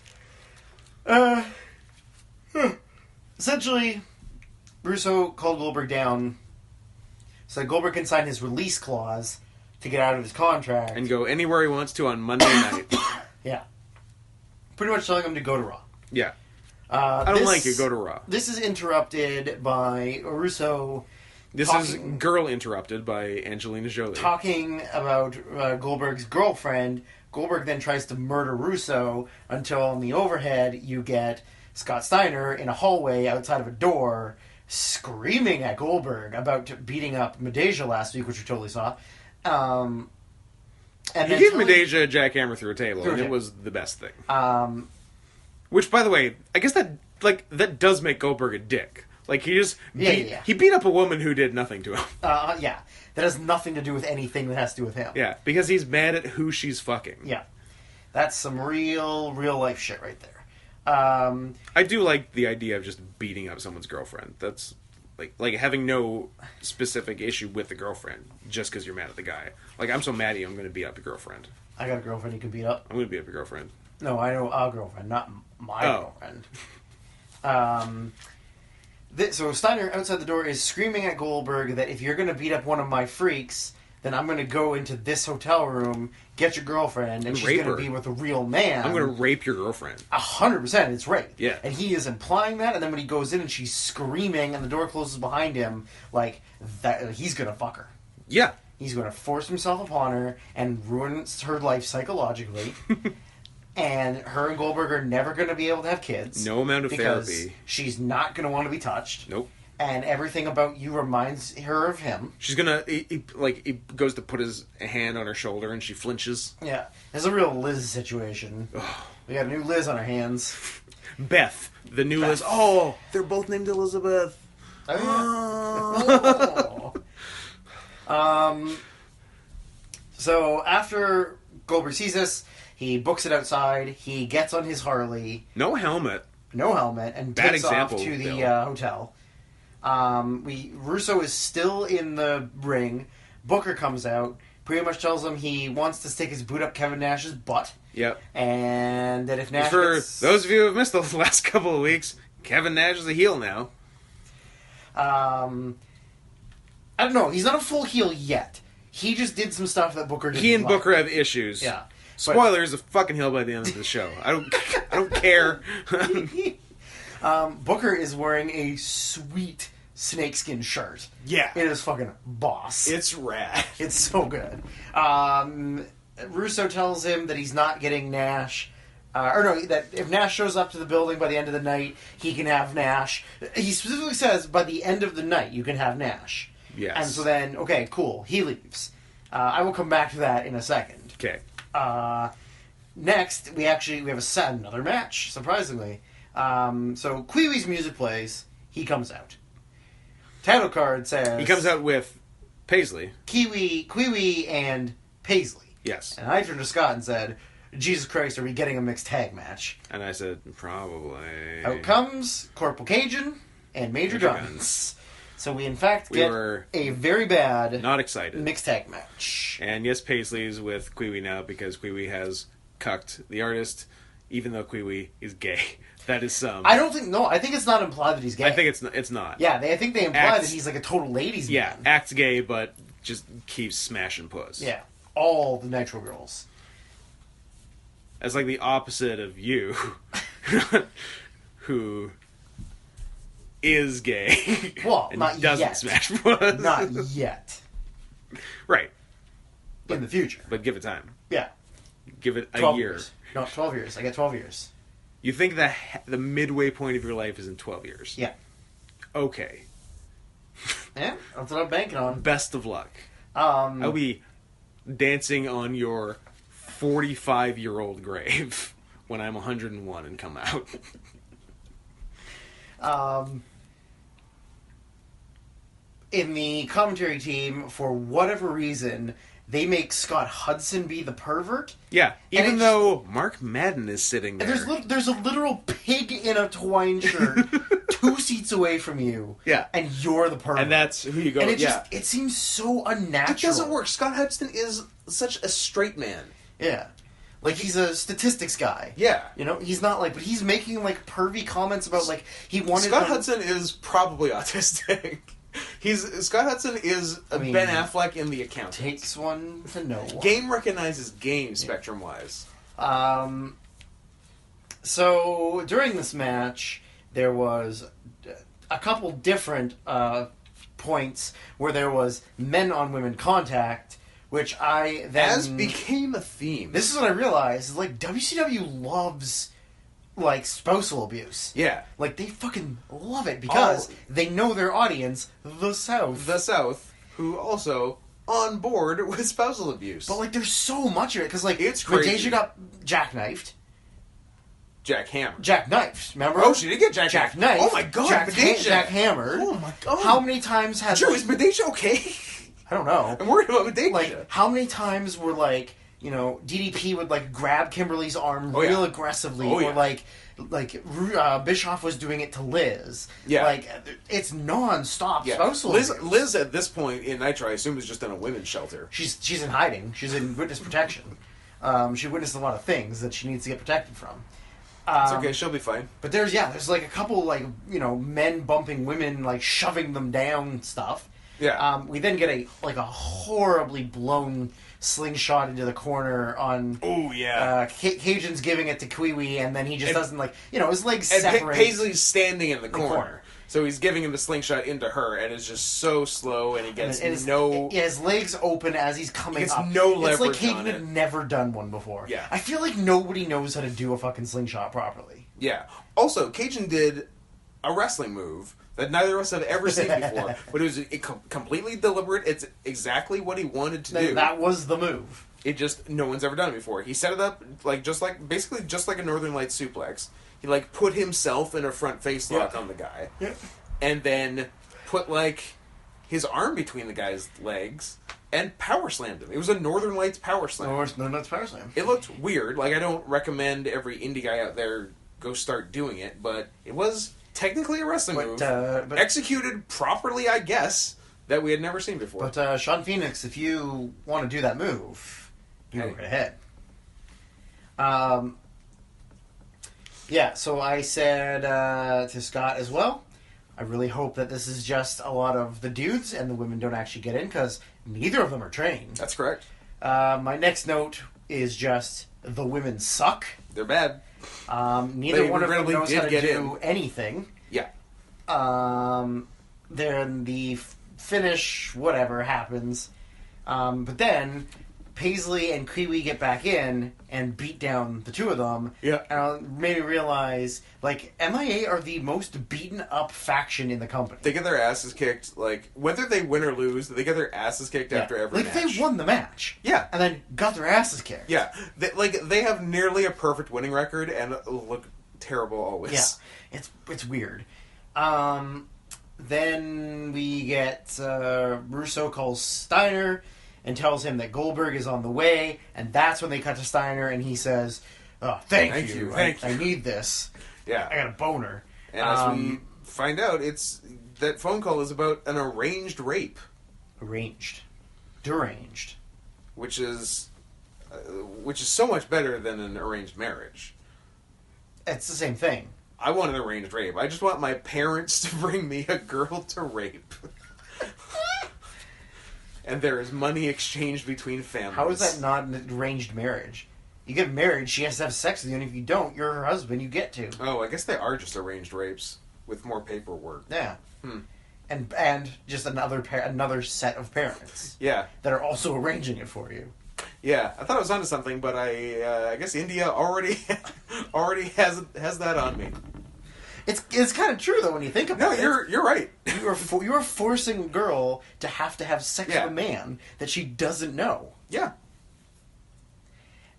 Essentially, Russo called Goldberg down so that Goldberg can sign his release clause to get out of his contract. And go anywhere he wants to on Monday night. Yeah. Pretty much telling him to go to Raw. Yeah. I don't like it, go to Raw. This is interrupted by Russo... This is Girl Interrupted by Angelina Jolie. Talking about Goldberg's girlfriend. Goldberg then tries to murder Russo until on the overhead you get Scott Steiner in a hallway outside of a door screaming at Goldberg about beating up Medeja last week, which we totally saw. And he gave Medeja a jackhammer through a table, and it was the best thing. Which, by the way, I guess that does make Goldberg a dick. Like, he just he beat up a woman who did nothing to him. Yeah. That has nothing to do with anything that has to do with him. Yeah, because he's mad at who she's fucking. Yeah. That's some real life shit right there. I do like the idea of just beating up someone's girlfriend. That's like having no specific issue with the girlfriend just because you're mad at the guy. Like, I'm so mad at you, I'm going to beat up your girlfriend. I got a girlfriend you can beat up. I'm going to beat up your girlfriend. No, I know a girlfriend, not my girlfriend. So Steiner, outside the door, is screaming at Goldberg that if you're going to beat up one of my freaks, then I'm going to go into this hotel room, get your girlfriend, and she's going to be with a real man. I'm going to rape your girlfriend. 100%, it's rape. Yeah. And he is implying that, and then when he goes in and she's screaming and the door closes behind him, like, that he's going to fuck her. Yeah. He's going to force himself upon her and ruin her life psychologically. And her and Goldberg are never going to be able to have kids. No amount of because therapy. She's not going to want to be touched. Nope. And everything about you reminds her of him. She's going to... He goes to put his hand on her shoulder and she flinches. Yeah. It's a real Liz situation. We got a new Liz on our hands. Beth. The new Liz. Oh, they're both named Elizabeth. Oh. So after Goldberg sees this... He books it outside. He gets on his Harley. No helmet. And takes off to the hotel. Russo is still in the ring. Booker comes out. Pretty much tells him he wants to stick his boot up Kevin Nash's butt. Yep. And that if Nash For those of you who have missed the last couple of weeks, Kevin Nash is a heel now. I don't know. He's not a full heel yet. He just did some stuff that Booker didn't He and like. Booker have issues. Yeah. Spoilers, a fucking heel by the end of the show. I don't care. Booker is wearing a sweet snakeskin shirt. Yeah. It is fucking boss. It's rad. It's so good. Russo tells him that he's not getting Nash. That if Nash shows up to the building by the end of the night, he can have Nash. He specifically says, by the end of the night, you can have Nash. Yes. And so then, okay, cool. He leaves. I will come back to that in a second. Okay. Next, we have another match, surprisingly. So Kwee-Wee's music plays. He comes out. Title card says... He comes out with Paisley. Kwee-Wee and Paisley. Yes. And I turned to Scott and said, Jesus Christ, are we getting a mixed tag match? And I said, probably. Out comes Corporal Cajun and Major Guns. So we, in fact, get a very bad... Not excited. Mixed tag match. And yes, Paisley's with Kwee-Wee now because Kwee-Wee has cucked the artist, even though Kwee-Wee is gay. That is some... I don't think... No, I think it's not implied that he's gay. I think it's not. Yeah, I think they imply that he's like a total ladies man. Yeah, acts gay, but just keeps smashing puss. Yeah. All the Nitro girls. As like the opposite of you, who is gay. Well, and not doesn't yet. smash puss. Not yet. Right. In the future. But give it time. Yeah. Give it a 12 year. years. No, 12 years. I got 12 years. You think that the midway point of your life is in 12 years? Yeah. Okay. Yeah, that's what I'm banking on. Best of luck. I'll be dancing on your 45-year-old grave when I'm 101 and come out. In the commentary team, for whatever reason, they make Scott Hudson be the pervert. Yeah, even though Mark Madden is sitting there. And there's a literal pig in a Hawaiian shirt 2 seats away from you. Yeah. And you're the pervert. And that's who you go and with. It seems so unnatural. It doesn't work. Scott Hudson is such a straight man. Yeah. Like, he's a statistics guy. Yeah. You know, he's not like... But he's making, like, pervy comments about, like, he wanted... Scott Hudson is probably autistic. Scott Hudson is Ben Affleck in The Accountant. Takes one to know one. Game recognizes game, spectrum-wise. So, during this match, there was a couple different points where there was men-on-women contact, which I then... As became a theme. This is what I realized, is, like, WCW loves... like, spousal abuse. Yeah. Like, they fucking love it because they know their audience, the South. The South, who also on board with spousal abuse. But, like, there's so much of it, because, like, it's crazy. Deja got jackknifed. Jackknifed, remember? Oh, she did get jackknifed. Oh my god, jackhammered. Oh my god. How many times has... Drew, is Medeja okay? I don't know. I'm worried about Medeja. Like, how many times were, like... You know, DDP would, like, grab Kimberly's arm real aggressively. Or, like Bischoff was doing it to Liz. Yeah. Like, it's non-stop spousal abuse. Liz, at this point in Nitro, I assume, is just in a women's shelter. She's in hiding. She's in witness protection. She witnessed a lot of things that she needs to get protected from. It's okay, she'll be fine. But there's like, a couple, like, you know, men bumping women, like, shoving them down stuff. Yeah. We then get a horribly blown... slingshot into the corner on... Oh, yeah. Cajun's giving it to Kiwi, and then he just doesn't, like... You know, his legs separate. And Paisley's standing in the corner. So he's giving him the slingshot into her, and it's just so slow, and he gets his legs open as he's coming up. No leverage. It's like Cajun had never done one before. Yeah. I feel like nobody knows how to do a fucking slingshot properly. Yeah. Also, Cajun did a wrestling move that neither of us have ever seen before, but it was completely deliberate. It's exactly what he wanted to do. That was the move. It just, no one's ever done it before. He set it up basically just like a Northern Lights suplex. He, like, put himself in a front face lock on the guy. Yeah. And then put, like, his arm between the guy's legs and power slammed him. It was a Northern Lights power slam. Northern Lights power slam. It looked weird. Like, I don't recommend every indie guy out there go start doing it, but it was... technically a wrestling move, but executed properly, I guess, that we had never seen before. But Sean Phoenix, if you want to do that move, you go right ahead. Yeah, so I said to Scott as well, I really hope that this is just a lot of the dudes and the women don't actually get in, because neither of them are trained. That's correct. My next note is just the women suck. They're bad. Neither one of them knows how to do anything. Yeah. Then the finish, whatever, happens. But then Paisley and Kiwi get back in and beat down the two of them. Yeah. And it made me realize, like, MIA are the most beaten up faction in the company. They get their asses kicked, like, whether they win or lose, they get their asses kicked after every match. Like, they won the match. Yeah. And then got their asses kicked. Yeah. They have nearly a perfect winning record and look terrible always. Yeah. It's weird. Then we get Russo calls Steiner and tells him that Goldberg is on the way, and that's when they cut to Steiner, and he says, "Oh, thank you. I need this. Yeah, I got a boner." And as we find out, that phone call is about an arranged rape. Deranged, which is so much better than an arranged marriage. It's the same thing. I want an arranged rape. I just want my parents to bring me a girl to rape. And there is money exchanged between families. How is that not an arranged marriage? You get married, she has to have sex with you, and if you don't, you're her husband, you get to. Oh, I guess they are just arranged rapes. with more paperwork. Yeah. And just another set of parents. Yeah. That are also arranging it for you. Yeah, I thought I was onto something, but I guess India already has that on me. It's kind of true though when you think about it. No, you're right. You are forcing a girl to have sex with a man that she doesn't know. Yeah.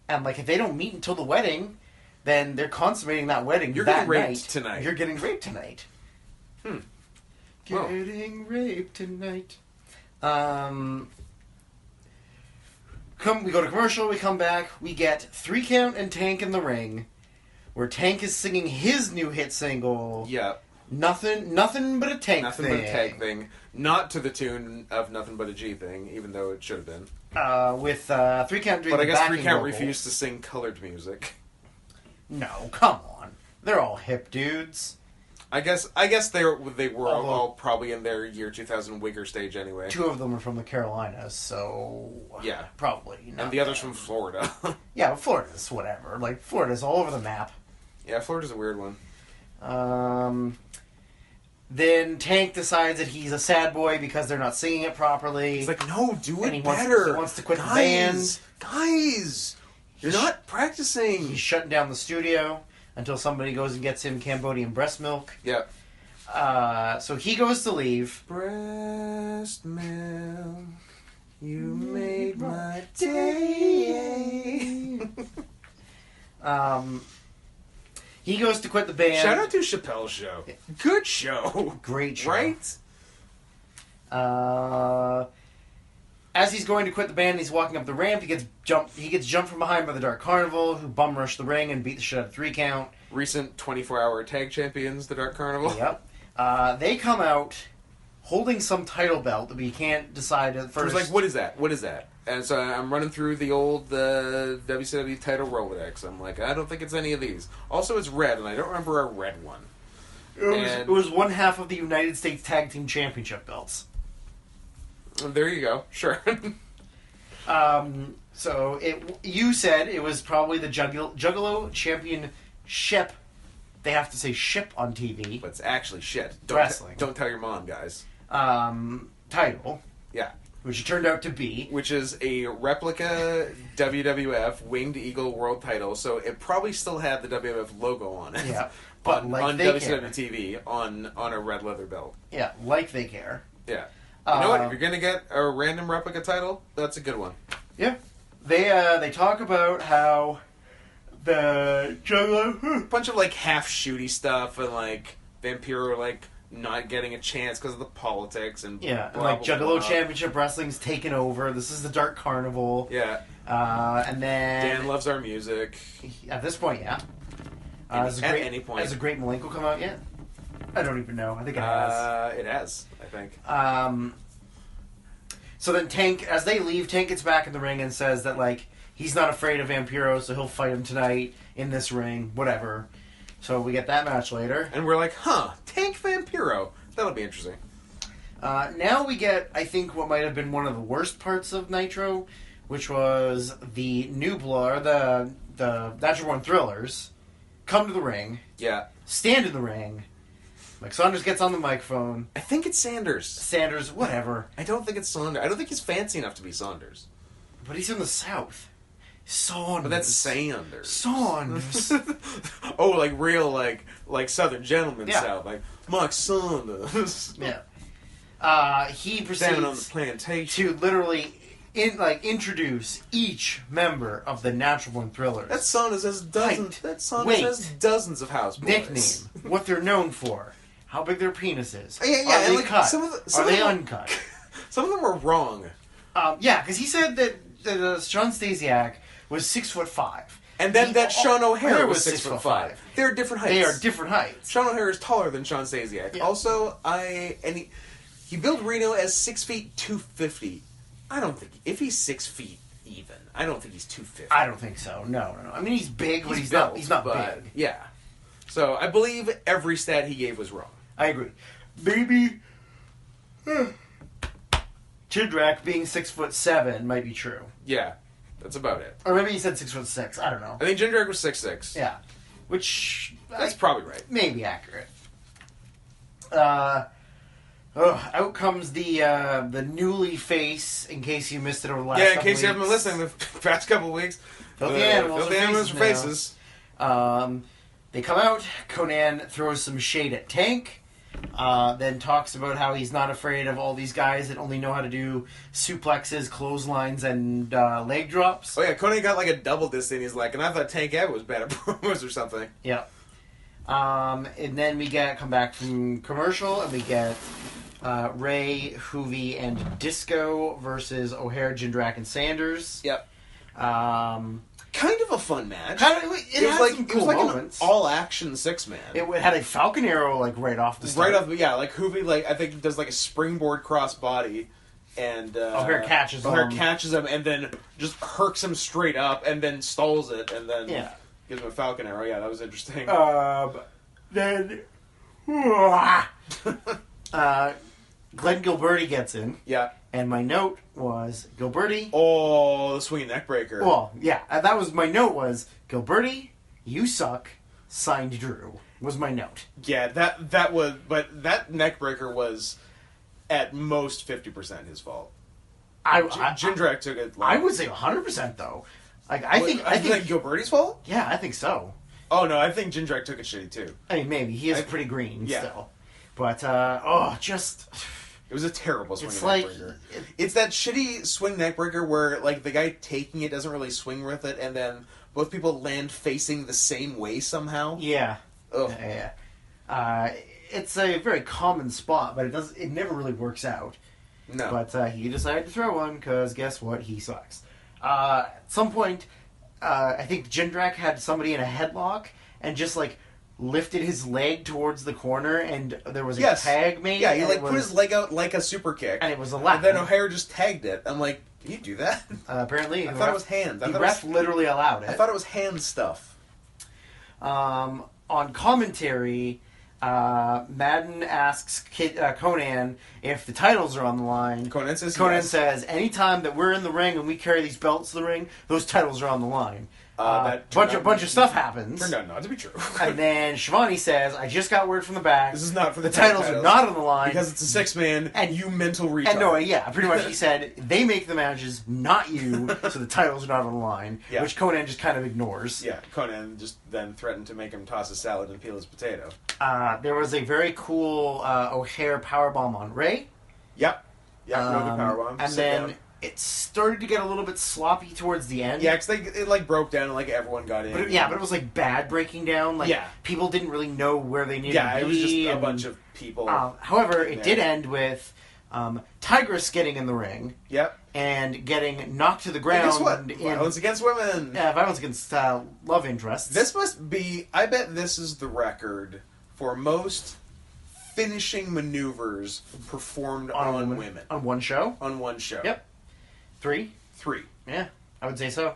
And like if they don't meet until the wedding, then they're consummating that wedding. You're that getting raped night. tonight. You're getting raped tonight. Getting raped tonight. We go to commercial, we come back, we get 3 Count and Tank in the ring, where Tank is singing his new hit single. Yeah. Nothing but a Tank Nothing thing. but a Tank thing. Not to the tune of Nothing But a G Thing, even though it should have been. With 3 Count doing But I the guess backing 3 Count vocal. refused to sing colored music. No, come on. They're all hip dudes. I guess they were all probably in their year 2000 wigger stage anyway. 2 of them are from the Carolinas, so... Yeah. Probably. And the other's from Florida. Yeah, but Florida's whatever. Like, Florida's all over the map. Yeah, Florida's a weird one. Then Tank decides that he's a sad boy because they're not singing it properly. He's like, no, do it he better. He wants to quit the band. Guys, you're not practicing. He's shutting down the studio until somebody goes and gets him Cambodian breast milk. Yeah. So he goes to leave. Breast milk, you made my day. He goes to quit the band. Shout out to Chappelle's show. Good show. Great show. Right? As he's going to quit the band, he's walking up the ramp. He gets jumped from behind by the Dark Carnival, who bum rushed the ring and beat the shit out of 3 Count. Recent 24-hour tag champions, the Dark Carnival. Yep. They come out holding some title belt that we can't decide at first. It's like, what is that? What is that? And so I'm running through the old WCW title Rolodex. I'm like, I don't think it's any of these. Also, it's red, and I don't remember a red one. It was one half of the United States Tag Team Championship belts. There you go. Sure. So you said it was probably the Juggalo Championship. They have to say ship on TV. But it's actually shit. Wrestling. Don't tell your mom, guys. Title. Yeah. Which it turned out to be. Which is a replica WWF Winged Eagle World Title, so it probably still had the WWF logo on it. Yeah. But on, like on they WCW care. TV on a red leather belt. Yeah, like they care. Yeah. You know what? If you're gonna get a random replica title, that's a good one. Yeah. They talk about how the Juggalo Bunch of like half shooty stuff and like Vampiro like not getting a chance because of the politics and yeah, blah, and like blah, Juggalo blah. Championship Wrestling's taken over. This is the Dark Carnival. Yeah. And then Dan loves our music. at this point, yeah. At any point. Has a Great Malenko come out yet? I don't even know. I think it has. It has, I think. So then Tank, as they leave, Tank gets back in the ring and says that, like, he's not afraid of Vampiro, so he'll fight him tonight in this ring, whatever. So we get that match later. And we're like, Tank Vampiro. That'll be interesting. Now we get, I think, what might have been one of the worst parts of Nitro, which was the New Blood, the Natural Born Thrillers, come to the ring. Yeah. Stand in the ring. Mike Saunders gets on the microphone. I think it's Sanders. Sanders, whatever. I don't think it's Saunders. I don't think he's fancy enough to be Saunders. But he's in the South. Saunders. But that's Sanders. Saunders. Oh, like real, like Southern gentleman Yeah. South. Like, Mike Saunders. Yeah. He Down on the proceeds plantation. to literally introduce each member of the Natural Born Thrillers. That Saunders has dozens. That Saunders has dozens of house boys. Nickname, what they're known for, how big their penis is. Yeah, Are they and, like, cut? some of Are they them- uncut? Some of them were wrong. Yeah, because he said that John Stasiak was 6'5". And then that Sean O'Hare was 6'5". They're different heights. They are different heights. Sean O'Hare is taller than Sean Stasiak. Yeah. Also, he billed Reno as 6 feet 250. I don't think if he's 6 feet even. I don't think he's 250. I don't think so. No. I mean, he's big, but he's built, not but, big. Yeah. So I believe every stat he gave was wrong. I agree. Maybe Chidrak being 6'7" might be true. Yeah, that's about it. Or maybe he said 6'6". I don't know. I think Jindrak was 6'6". Yeah, which That's probably right. may be accurate. Out comes the newly face, in case you missed it over the last Yeah, in couple case you haven't been weeks. listening the past couple weeks. Filthy animals for are faces. They come out. Conan throws some shade at Tank. Then talks about how he's not afraid of all these guys that only know how to do suplexes, clotheslines, and leg drops. Oh yeah, Conan got like a double disc and he's like, and I thought Tank Abbott was bad at promos or something. Yeah. And then we come back from commercial, and we get Ray, Hoovy, and Disco versus O'Hare, Jindrak, and Sanders. Yep. Kind of a fun match. It was had like some cool it was like moments. an all-action 6-man. It had a Falcon Arrow like right off the start. Right off, yeah. Like Hoovy, like I think does like a springboard cross body, and O'Hare catches him, and then just herks him straight up, and then stalls it, and then gives him a Falcon Arrow. Yeah, that was interesting. Then Glenn Gilberti gets in. Yeah. And my note was Gilberti. Oh, the swinging neck breaker. Well, yeah, that was my note. Was Gilberti, you suck. Signed Drew was my note. Yeah, that was, but that neck breaker was at most 50% his fault. Jindrak took it. I would say 100% though. Like I think Gilberti's fault. Yeah, I think so. Oh no, I think Jindrak took it shitty too. I mean, maybe he is pretty green still, but it was a terrible swing neck breaker. It's that shitty swing neck breaker where like the guy taking it doesn't really swing with it, and then both people land facing the same way somehow. Yeah. Ugh. Yeah. It's a very common spot, but it never really works out. No. But he decided to throw one because guess what? He sucks. At some point, I think Jindrak had somebody in a headlock and just like lifted his leg towards the corner, and there was a tag made. Yeah, he like put his leg out like a super kick, and it was a lap. And then O'Hare just tagged it. I'm like, can you do that? Apparently, I thought it was hands. The ref literally allowed it. I thought it was hand stuff. On commentary, Madden asks Conan if the titles are on the line. Conan says says, anytime that we're in the ring and we carry these belts to the ring, those titles are on the line. Bunch of stuff happens. Turned out not to be true. And then Shivani says, I just got word from the back. This is not for the titles are not on the line. Because it's a 6-man and you mental retard. And no, yeah, pretty much he said, they make the matches, not you, so the titles are not on the line. Yeah. Which Conan just kind of ignores. Yeah, Conan just then threatened to make him toss his salad and peel his potato. There was a very cool O'Hare powerbomb on Ray. Yep. Yeah, really good powerbomb. And then it started to get a little bit sloppy towards the end. Yeah, because it like broke down and like everyone got in. But it was like bad breaking down. Like people didn't really know where they needed to be. Yeah, it was just a bunch of people. However, it did end with Tigress getting in the ring. Yep. And getting knocked to the ground. And guess what? Violence against women. Yeah, violence against love interests. This must be... I bet this is the record for most finishing maneuvers performed on women. On one show? On one show. Yep. 3? 3. Yeah, I would say so.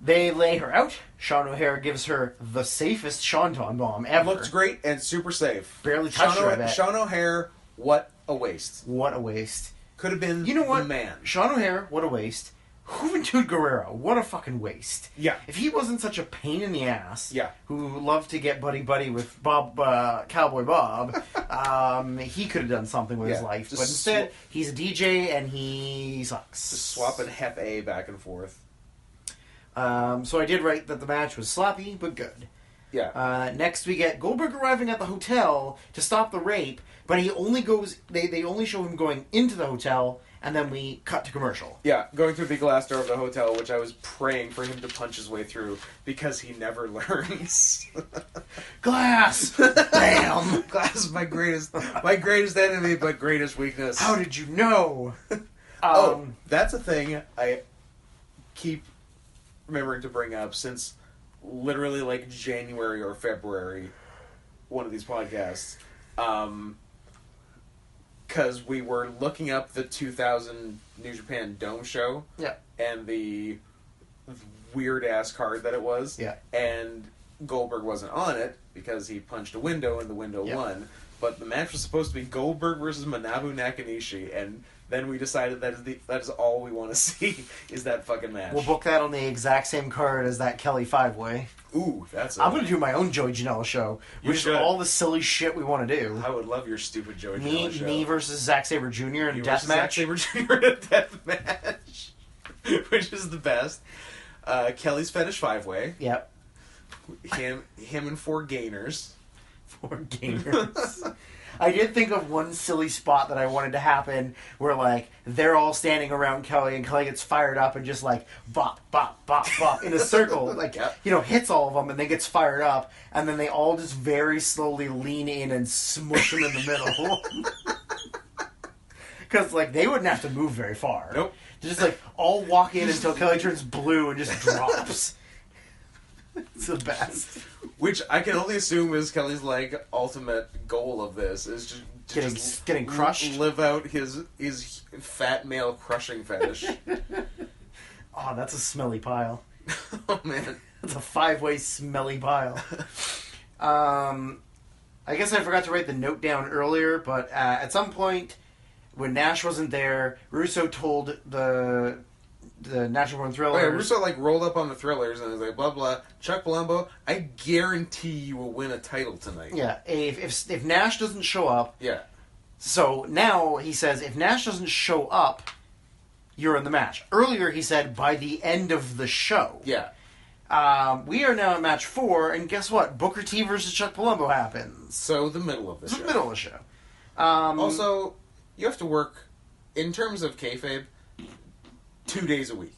They lay her out. Sean O'Hare gives her the safest Shanton bomb ever. Looks great and super safe. Barely touched her, I bet. Sean O'Hare, what a waste. What a waste. Could have been the man. Sean O'Hare, what a waste. Juventud Guerrero, what a fucking waste. Yeah. If he wasn't such a pain in the ass, yeah, who loved to get buddy-buddy with Cowboy Bob, he could have done something with his life. But instead, he's a DJ and he sucks. Just swapping Hep-A back and forth. So I did write that the match was sloppy, but good. Yeah. Next we get Goldberg arriving at the hotel to stop the rape, but he only goes... They only show him going into the hotel... And then we cut to commercial. Yeah, going through the glass door of the hotel, which I was praying for him to punch his way through, because he never learns. Glass! Damn! Glass is my greatest enemy, but greatest weakness. How did you know? That's a thing I keep remembering to bring up since literally like January or February, one of these podcasts. Because we were looking up the 2000 New Japan Dome show. Yeah. And the weird-ass card that it was. Yeah. And Goldberg wasn't on it because he punched a window and the window won. But the match was supposed to be Goldberg versus Manabu Nakanishi. And then we decided that is all we want to see is that fucking match. We'll book that on the exact same card as that Kelly 5-way. Ooh, I'm going to do my own Joey Janela show, which is all the silly shit we want to do. I would love your stupid Joey Janela show. Me versus Zack Sabre Jr. in a death match. Zack Sabre Jr. in a death match, which is the best. Kelly's fetish 5-way. Yep. Him and 4 gainers. 4 gainers. I did think of one silly spot that I wanted to happen where, like, they're all standing around Kelly and Kelly gets fired up and just, like, bop, bop, bop, bop in a circle. Like, hits all of them and then gets fired up and then they all just very slowly lean in and smush him in the middle. Because, like, they wouldn't have to move very far. Nope. They're just, like, all walk in until Kelly turns blue and just drops. It's the best. Which I can only assume is Kelly's, like, ultimate goal of this is getting crushed. Live out his fat male crushing fetish. Oh, that's a smelly pile. Oh man, that's a 5-way smelly pile. I guess I forgot to write the note down earlier, but at some point when Nash wasn't there, Russo told the Natural Born Thrillers. Oh, yeah, Russo like rolled up on the Thrillers and was like, blah blah. Chuck Palumbo, I guarantee you will win a title tonight. Yeah, if Nash doesn't show up. Yeah. So now he says, if Nash doesn't show up, you're in the match. Earlier he said by the end of the show. Yeah. We are now at match 4, and guess what? Booker T versus Chuck Palumbo happens. So the middle of the show. The middle of the show. Also, you have to work, in terms of kayfabe, 2 days a week.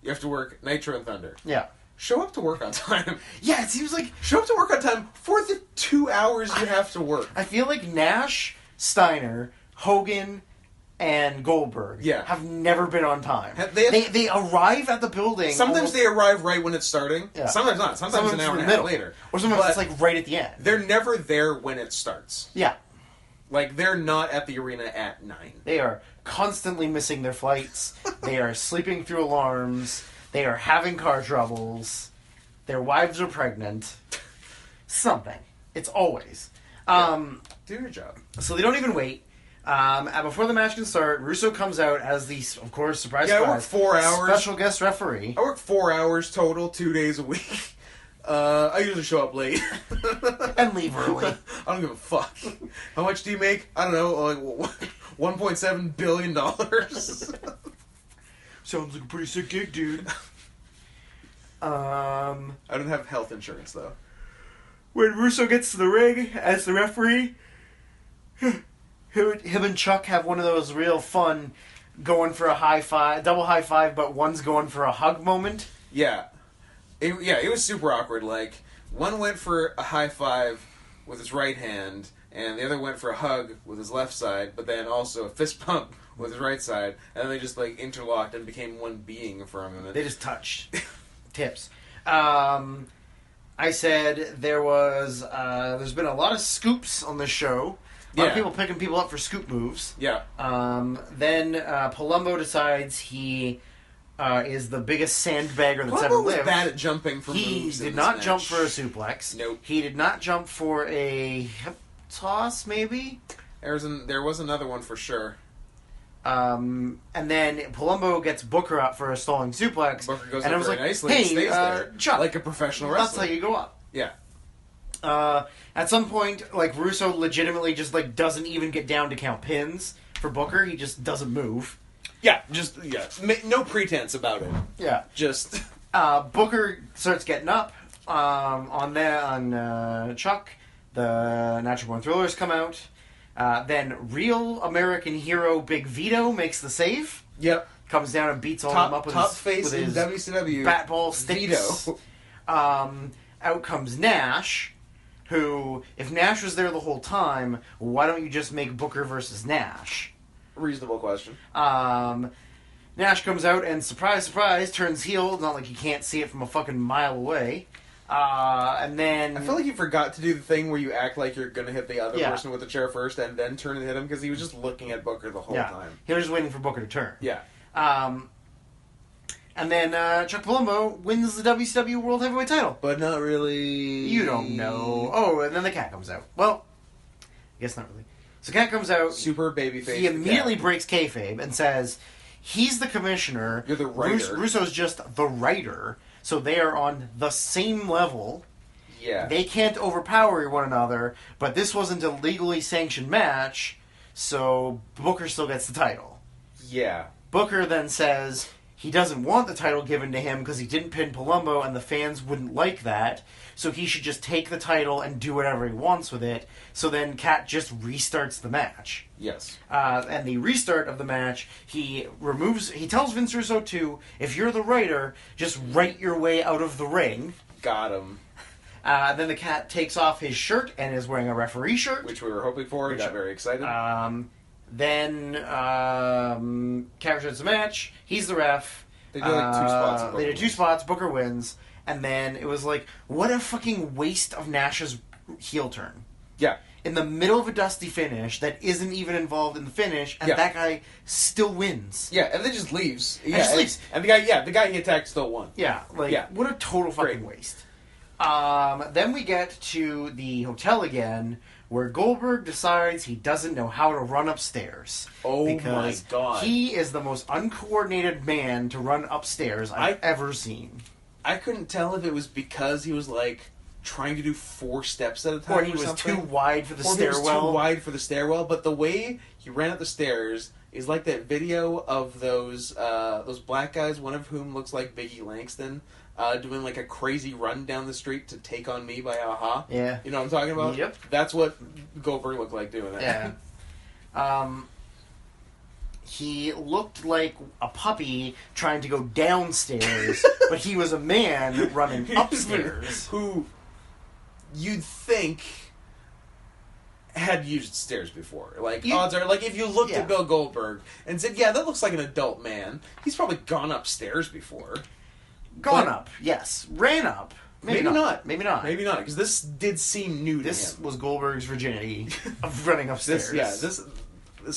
You have to work Nitro and Thunder. Yeah. Show up to work on time. Yeah, it seems like... Show up to work on time for the 2 hours you have to work. I feel like Nash, Steiner, Hogan, and Goldberg have never been on time. They arrive at the building... Sometimes they arrive right when it's starting. Yeah. Sometimes not. Sometimes an hour and a half later. Or sometimes it's like right at the end. They're never there when it starts. Yeah. Like, they're not at the arena at 9. They are constantly missing their flights. They are sleeping through alarms. They are having car troubles. Their wives are pregnant. Something. It's always. Do your job. So they don't even wait. And before the match can start, Russo comes out as the, of course, surprise, I work 4 hours. Special guest referee. I work 4 hours total, 2 days a week. I usually show up late. And leave early. I don't give a fuck. How much do you make? I don't know, like $1.7 billion. Sounds like a pretty sick gig, dude. I don't have health insurance, though. When Russo gets to the ring as the referee, him and Chuck have one of those real fun going for a high five, double high five, but one's going for a hug moment. Yeah. It was super awkward. Like, one went for a high five with his right hand, and the other went for a hug with his left side, but then also a fist pump with his right side, and then they just, like, interlocked and became one being for a minute. They just touched. Tips. I said there's been a lot of scoops on this show. A lot of people picking people up for scoop moves. Yeah. Then Palumbo decides he... is the biggest sandbagger that's ever lived. Was bad at jumping for moves. He did not jump for a suplex. Nope. He did not jump for a hip toss, maybe? There was another one for sure. And then Palumbo gets Booker up for a stalling suplex. Booker goes and up I was very like, nicely hey, and stays there Chuck, like a professional wrestler. That's how you go up. Yeah. At some point, like, Russo legitimately just, like, doesn't even get down to count pins for Booker. He just doesn't move. Yeah, no pretense about it. Yeah, just Booker starts getting up on Chuck. The Natural Born Thrillers come out. Then real American hero Big Vito makes the save. Yep, comes down and beats all of them up with face with his WCW bat ball sticks. Vito. Out comes Nash, who, if Nash was there the whole time, why don't you just make Booker versus Nash? Reasonable question. Nash comes out and, surprise, surprise, turns heel. It's not like you can't see it from a fucking mile away. And then... I feel like you forgot to do the thing where you act like you're going to hit the other person with the chair first and then turn and hit him, because he was just looking at Booker the whole time. He was just waiting for Booker to turn. Yeah. And then Chuck Palumbo wins the WCW World Heavyweight title. But not really... You don't know. Oh, and then the cat comes out. Well, I guess not really. So Cat comes out. Super babyface. He immediately breaks kayfabe and says, he's the commissioner. You're the writer. Russo's just the writer. So they are on the same level. Yeah. They can't overpower one another, but this wasn't a legally sanctioned match, so Booker still gets the title. Yeah. Booker then says he doesn't want the title given to him because he didn't pin Palumbo and the fans wouldn't like that, so he should just take the title and do whatever he wants with it. So then Cat just restarts the match. Yes. And the restart of the match, he tells Vince Russo to, if you're the writer, just write your way out of the ring. Got him. Then the Cat takes off his shirt and is wearing a referee shirt. Which we were hoping for. We got very excited. Then Cat returns the match. He's the ref. They do like 2 spots. They did 2 spots. Booker wins. And then it was like, what a fucking waste of Nash's heel turn. Yeah. In the middle of a dusty finish that isn't even involved in the finish, and that guy still wins. Yeah, and then just leaves. And just leaves. And the guy he attacked still won. Yeah, what a total fucking waste. Then we get to the hotel again, where Goldberg decides he doesn't know how to run upstairs. Oh my god. He is the most uncoordinated man to run upstairs I've ever seen. I couldn't tell if it was because he was like trying to do 4 steps at a time, or he was too wide for the stairwell. He was too wide for the stairwell. But the way he ran up the stairs is like that video of those black guys, one of whom looks like Biggie Langston, doing like a crazy run down the street to Take on Me by Aha. Yeah, you know what I'm talking about. Yep, that's what Goldberg looked like doing that. Yeah. He looked like a puppy trying to go downstairs, but he was a man running upstairs. Who you'd think had used stairs before. Like, odds are, like, if you looked at Bill Goldberg and said, yeah, that looks like an adult man, he's probably gone upstairs before. Gone up, yes. Ran up. Maybe not. Maybe not. Maybe not, because this did seem new to him. This was Goldberg's virginity of running upstairs. This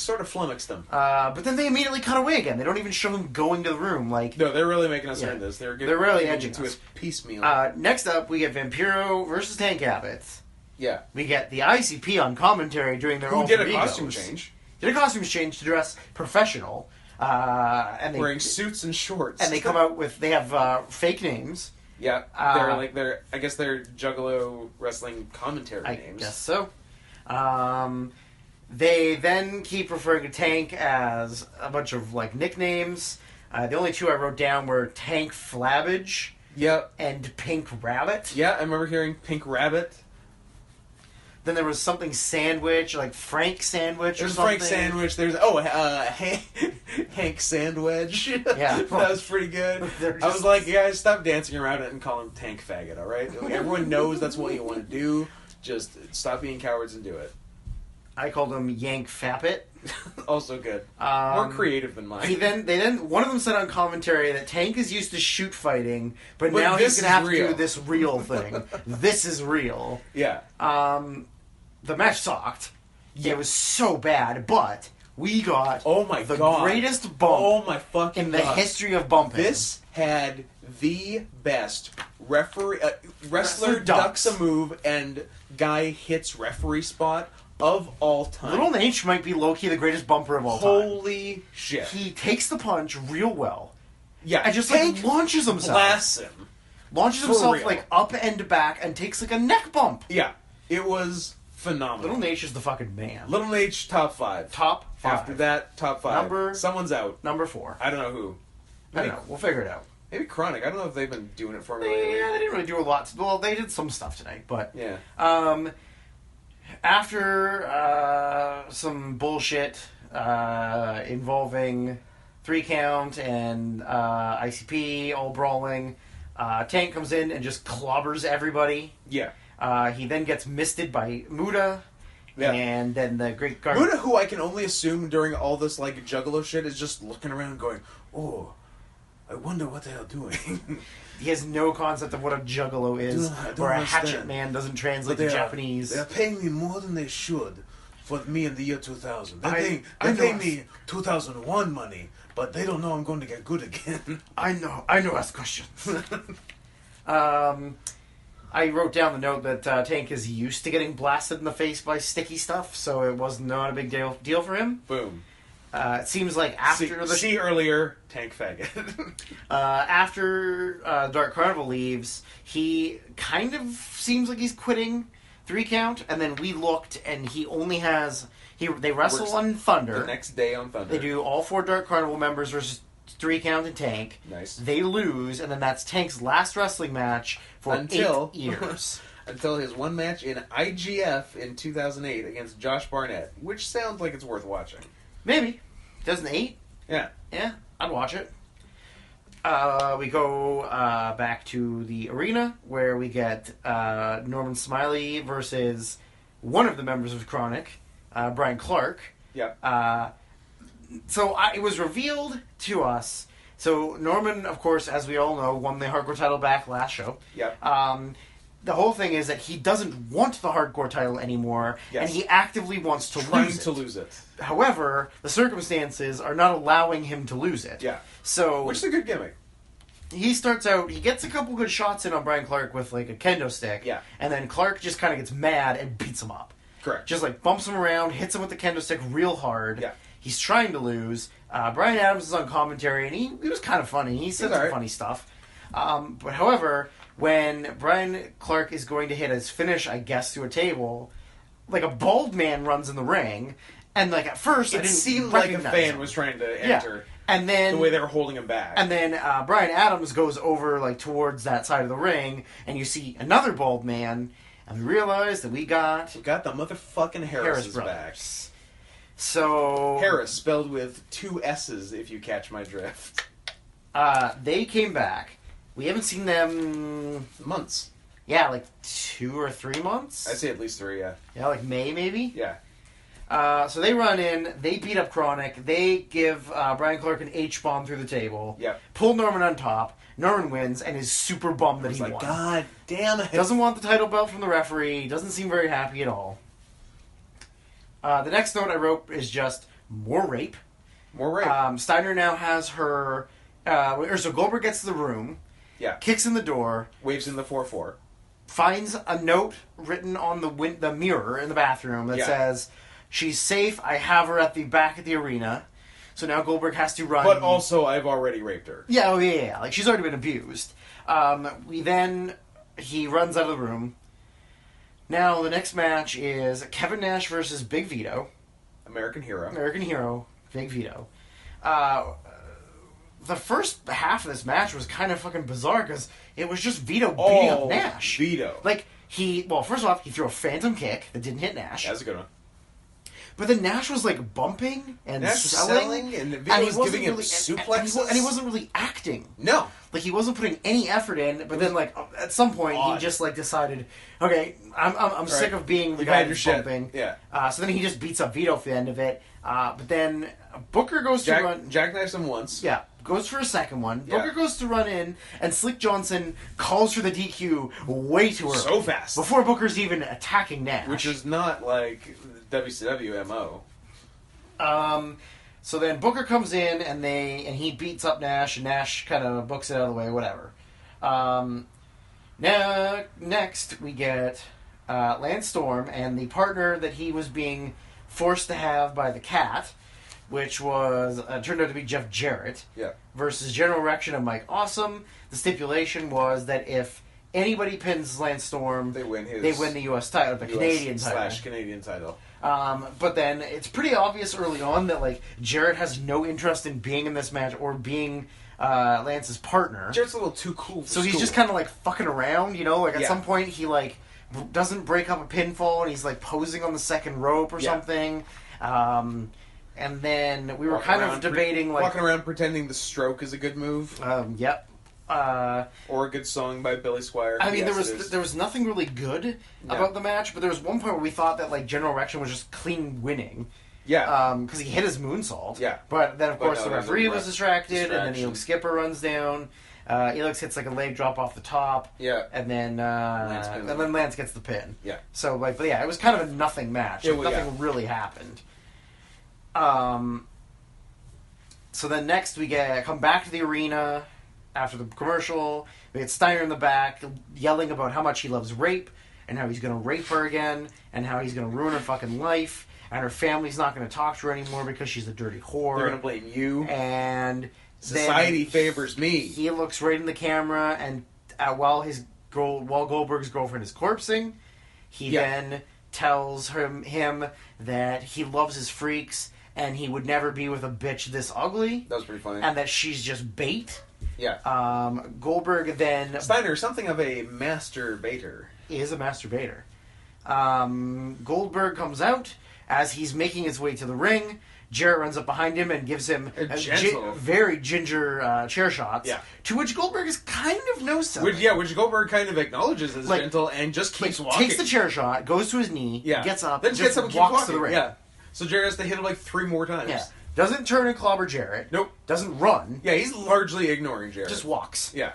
sort of flummoxed him. But then they immediately cut away again. They don't even show him going to the room. Like, no, they're really making us earn this. They're really edging to us. a piecemeal. Next up, we get Vampiro versus Tank Abbott. Yeah. We get the ICP on commentary doing their own did a costume change. Did a costume change to dress professional. And they, wearing suits and shorts. And they come out with, they have fake names. Yeah. I guess they're Juggalo wrestling commentary names. I guess so. They then keep referring to Tank as a bunch of like nicknames. The only 2 I wrote down were Tank Flabbage. Yep. And Pink Rabbit. Yeah, I remember hearing Pink Rabbit. Then there was something Sandwich, like Frank Sandwich or something. There's Frank Sandwich. There's, Hank Sandwich. Yeah. That was pretty good. I was like, guys, stop dancing around it and call him Tank Faggot, alright? Like, everyone knows that's what you want to do. Just stop being cowards and do it. I called him Yank Fappet. Also good. More creative than mine. One of them said on commentary that Tank is used to shoot fighting, but now he's going to have to do this real thing. This is real. Yeah. The match sucked. Yeah. It was so bad, but we got the greatest bump in the history of bumping. This had the best wrestler ducks a move and guy hits referee spot of all time. Little Nate might be low-key the greatest bumper of all time. Holy shit. He takes the punch real well. Yeah. And just launches himself. Blasts him. Launches himself like up and back and takes like a neck bump. Yeah. It was phenomenal. Little Nate is the fucking man. Little Nate, top 5. Top 5. After that, top 5. Someone's out. Number 4. I don't know who. I don't know. We'll figure it out. Maybe Chronic. I don't know if they've been doing it for me lately. Yeah, they didn't really do a lot. Well, they did some stuff tonight, but... Yeah. After some bullshit involving 3 count and ICP all brawling, Tank comes in and just clobbers everybody. Yeah. He then gets misted by Muda. Yeah. And then the Great Guard... Muda, who I can only assume during all this like Juggalo shit is just looking around going, oh, I wonder what they're doing. He has no concept of what a juggalo is, or a hatchet man doesn't translate to Japanese. They're paying me more than they should for me in the year 2000. They're paying me 2001 money, but they don't know I'm going to get good again. I know, ask questions. I wrote down the note that Tank is used to getting blasted in the face by sticky stuff, so it was not a big deal for him. Boom. It seems like after see earlier, Tank faggot. After Dark Carnival leaves, he kind of seems like he's quitting 3 count, and then we looked, and he only has they wrestle Works on Thunder. The next day on Thunder. They do all 4 Dark Carnival members versus 3 count and Tank. Nice. They lose, and then that's Tank's last wrestling match for 8 years. Until his one match in IGF in 2008 against Josh Barnett, which sounds like it's worth watching. Maybe. 2008? Yeah. Yeah, I'd watch it. We go back to the arena where we get Norman Smiley versus one of the members of Chronic, Brian Clark. Yep. So it was revealed to us. So Norman, of course, as we all know, won the Hardcore title back last show. Yep. The whole thing is that he doesn't want the Hardcore title anymore, and he actively wants to lose it. However, the circumstances are not allowing him to lose it. Yeah. So, which is a good gimmick. He starts out, he gets a couple good shots in on Brian Clark with like a kendo stick. Yeah. And then Clark just kind of gets mad and beats him up. Correct. Just like bumps him around, hits him with the kendo stick real hard. Yeah. He's trying to lose. Brian Adams is on commentary, and he was kind of funny. He said some funny stuff. But however, when Brian Clark is going to hit his finish, I guess, through a table, like a bald man runs in the ring, and like at first I didn't seemed like a fan him. was trying to enter. Yeah. And then the way they were holding him back. And then Brian Adams goes over like towards that side of the ring, and you see another bald man, and we realize that we got the motherfucking Harris back. So Harris spelled with 2 S's, if you catch my drift. They came back. We haven't seen them months. Yeah, like 2 or 3 months. I'd say at least 3. Yeah. Yeah, like May maybe. Yeah. So they run in, they beat up Chronic, they give Brian Clark an H-bomb through the table, pull Norman on top, Norman wins, and is super bummed that he won. God damn it. Doesn't want the title belt from the referee, doesn't seem very happy at all. The next note I wrote is just more rape. More rape. Steiner now has her, so Goldberg gets to the room, kicks in the door, waves in the 4-4, finds a note written on the mirror in the bathroom that says, "She's safe. I have her at the back of the arena." So now Goldberg has to run. But also, I've already raped her. Yeah, yeah. Like, she's already been abused. He runs out of the room. Now, the next match is Kevin Nash versus Big Vito. American Hero. Big Vito. The first half of this match was kind of fucking bizarre because it was just Vito beating up Nash. Vito. Like, first off, he threw a phantom kick that didn't hit Nash. That's a good one. But then Nash was like bumping and selling, and Vito was giving him suplexes, and he wasn't really acting. No, like he wasn't putting any effort in. But then, like at some point, he just like decided, okay, I'm sick of being the guy who's bumping. Yeah. So then he just beats up Vito for the end of it. But then Booker goes to run. Jackknifes him once. Yeah. Goes for a second one. Booker goes to run in, and Slick Johnson calls for the DQ way too early. So fast. Before Booker's even attacking Nash. Which is not like WCW MO. So then Booker comes in, and he beats up Nash, and Nash kind of books it out of the way, whatever. Now, next we get Lance Storm, and the partner that he was being forced to have by the Cat, which was turned out to be Jeff Jarrett, versus General Erection and Mike Awesome. The stipulation was that if anybody pins Lance Storm, they win the U.S. title, the Canadian title. Canadian title. But then it's pretty obvious early on that like Jarrett has no interest in being in this match or being Lance's partner. Jarrett's a little too cool for so he's just kind of like fucking around, you know. Like at some point he like doesn't break up a pinfall and he's like posing on the second rope or something. And then we were kind of debating like walking around pretending the stroke is a good move. Yep. Or a good song by Billy Squire. I mean, there was nothing really good about the match, but there was one point where we thought that like General Erection was just clean winning. Yeah. Because he hit his moonsault. Yeah. But then of course the referee was distracted, and then Elix Skipper runs down. Elix hits like a leg drop off the top. Yeah. And then Lance gets the pin. Yeah. So but it was kind of a nothing match. Nothing really happened. So then next we come back to the arena. after the commercial, we get Steiner in the back yelling about how much he loves rape and how he's going to rape her again and how he's going to ruin her fucking life and her family's not going to talk to her anymore because she's a dirty whore. They're going to blame you. And society favors me. He looks right in the camera, and while Goldberg's girlfriend is corpsing, he then tells him that he loves his freaks and he would never be with a bitch this ugly. That was pretty funny. And that she's just bait. Yeah. Goldberg then... Steiner is something of a masturbator. He is a masturbator. Goldberg comes out as he's making his way to the ring. Jarrett runs up behind him and gives him very ginger chair shots. Yeah. To which Goldberg is kind of no-selling. Which Goldberg kind of acknowledges as gentle and just keeps walking. Takes the chair shot, goes to his knee, gets up, then just and walks walks to the ring. Yeah. So Jarrett has to hit him like 3 more times. Yeah. Doesn't turn and clobber Jarrett. Nope. Doesn't run. Yeah, he's largely ignoring Jarrett. Just walks. Yeah.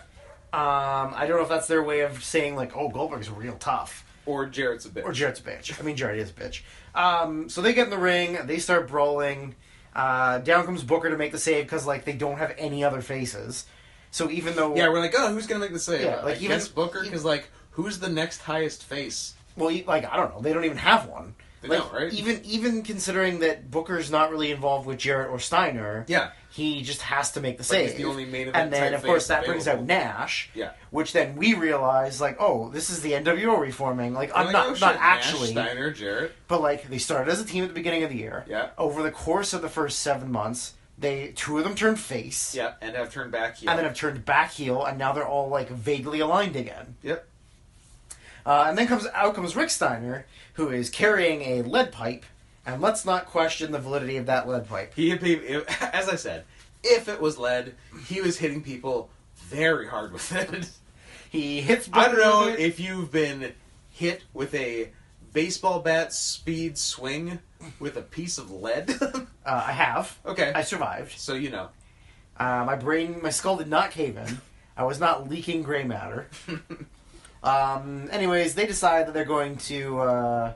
I don't know if that's their way of saying, like, oh, Goldberg's real tough. Or Jarrett's a bitch. I mean, Jarrett is a bitch. So they get in the ring. They start brawling. Down comes Booker to make the save because, like, they don't have any other faces. So even though... Yeah, we're like, oh, who's going to make the save? Yeah, like, I guess Booker, because, like, who's the next highest face? Well, like, I don't know. They don't even have one. They like, don't, right? Even considering that Booker's not really involved with Jarrett or Steiner, he just has to make the save. He's the only main event. And then, of course, that brings out Nash. Yeah. Which then we realize, like, oh, this is the NWO reforming. Like, I'm not actually Nash, Steiner, Jarrett. But like, they started as a team at the beginning of the year. Yeah. Over the course of the first 7 months, 2 of them turned face. Yeah, and have turned back heel. And then have turned back heel, and now they're all like vaguely aligned again. Yep. And then out comes Rick Steiner, who is carrying a lead pipe, and let's not question the validity of that lead pipe. He hit people, as I said, if it was lead, he was hitting people very hard with it. He hits... I don't know if you've been hit with a baseball bat speed swing with a piece of lead. I have. Okay. I survived. So you know. My skull did not cave in. I was not leaking gray matter. Anyways, they decide that they're going to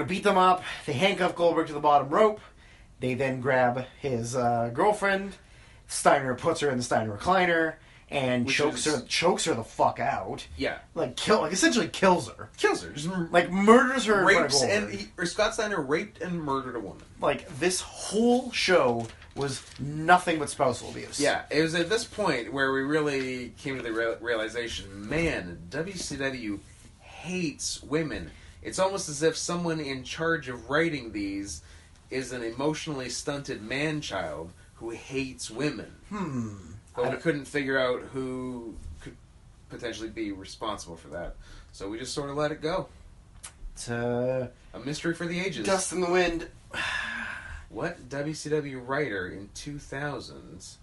beat them up. They handcuff Goldberg to the bottom rope. They then grab his girlfriend. Steiner puts her in the Steiner recliner and chokes her the fuck out. Yeah, essentially kills her. Kills her, just murders her. Rapes Scott Steiner raped and murdered a woman. Like, this whole show was nothing but spousal abuse. Yeah, it was at this point where we really came to the realization, man, WCW hates women. It's almost as if someone in charge of writing these is an emotionally stunted man-child who hates women. But we couldn't figure out who could potentially be responsible for that. So we just sort of let it go. It's a mystery for the ages. Dust in the wind. What WCW writer in 2000s?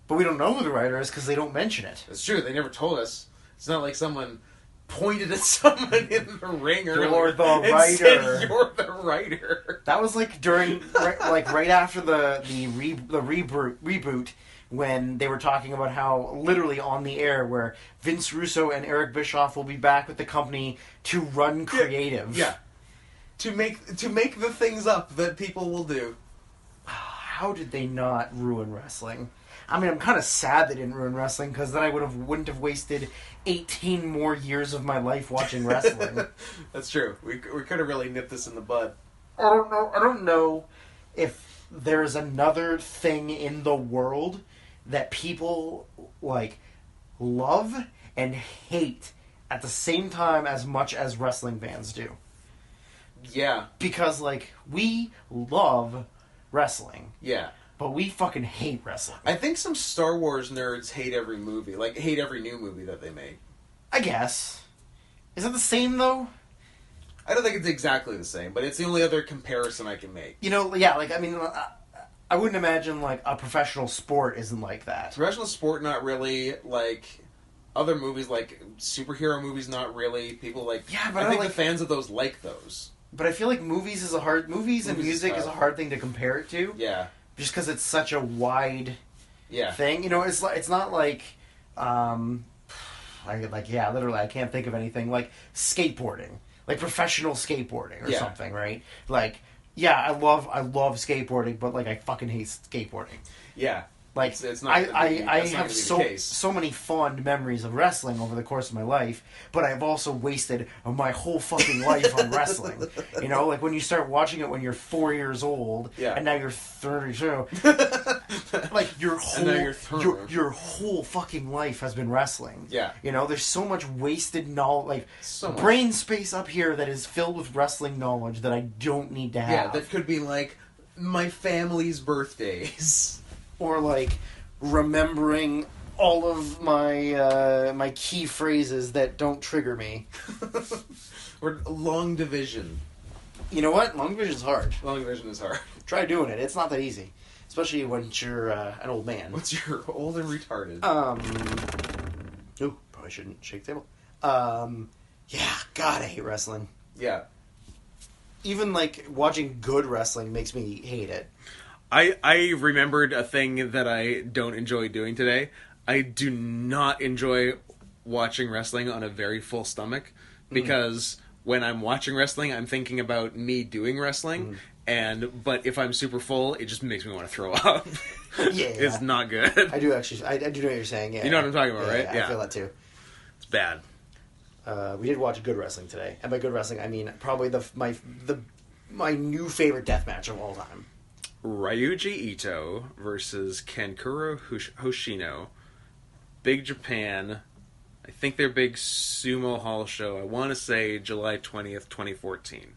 But we don't know who the writer is because they don't mention it. That's true. They never told us. It's not like someone pointed at someone in the ring You're the writer. Said, you're the writer. That was like during, right after the reboot, when they were talking about how literally on the air where Vince Russo and Eric Bischoff will be back with the company to run creative. Yeah. To make the things up that people will do. How did they not ruin wrestling? I mean, I'm kind of sad they didn't ruin wrestling because then I wouldn't have wasted 18 more years of my life watching wrestling. That's true. We could have really nipped this in the bud. I don't know if there's another thing in the world that people like love and hate at the same time as much as wrestling fans do. Yeah. Because, like, we love wrestling. Yeah. But we fucking hate wrestling. I think some Star Wars nerds hate every movie. Like, hate every new movie that they make. I guess. Is it the same, though? I don't think it's exactly the same, but it's the only other comparison I can make. You know, yeah, like, I mean, I wouldn't imagine, like, a professional sport isn't like that. Professional sport, not really. Like, other movies, like, superhero movies, not really. People, like... Yeah, but I think the fans of those like those. But I feel like movies and music is a hard thing to compare it to. Yeah. Just because it's such a wide thing. You know, it's not like, literally, I can't think of anything. Like, skateboarding. Like, professional skateboarding or something, right? Like, yeah, I love skateboarding, but, like, I fucking hate skateboarding. Yeah. Like, It's not I gonna be- I that's not have gonna be the case. so many fond memories of wrestling over the course of my life, but I've also wasted my whole fucking life on wrestling. You know, like when you start watching it when you're 4 years old, Yeah. and now you're 32. Like your whole now you're 30. your whole fucking life has been wrestling. Yeah. You know, there's so much wasted knowledge, like So much. brain space up here that is filled with wrestling knowledge that I don't need to have. Yeah, that could be like my family's birthdays. Or like remembering all of my my key phrases that don't trigger me. Or long division. You know what? Long division's hard. Long division is hard. Try doing it. It's not that easy, especially when you're an old man. Once you're old and retarded. Ooh, probably shouldn't shake the table. Yeah, God, I hate wrestling. Yeah. Even like watching good wrestling makes me hate it. I remembered a thing that I don't enjoy doing today. I do not enjoy watching wrestling on a very full stomach because when I'm watching wrestling, I'm thinking about me doing wrestling. But if I'm super full, it just makes me want to throw up. Yeah, It's not good. I do actually. I do know what you're saying. Yeah, You know what I'm talking about, right? I feel that too. It's bad. We did watch good wrestling today, and by good wrestling, I mean probably my new favorite death match of all time. Ryuji Ito versus Kankuro Hoshino. Big Japan. I think their big sumo hall show. I want to say July 20th, 2014.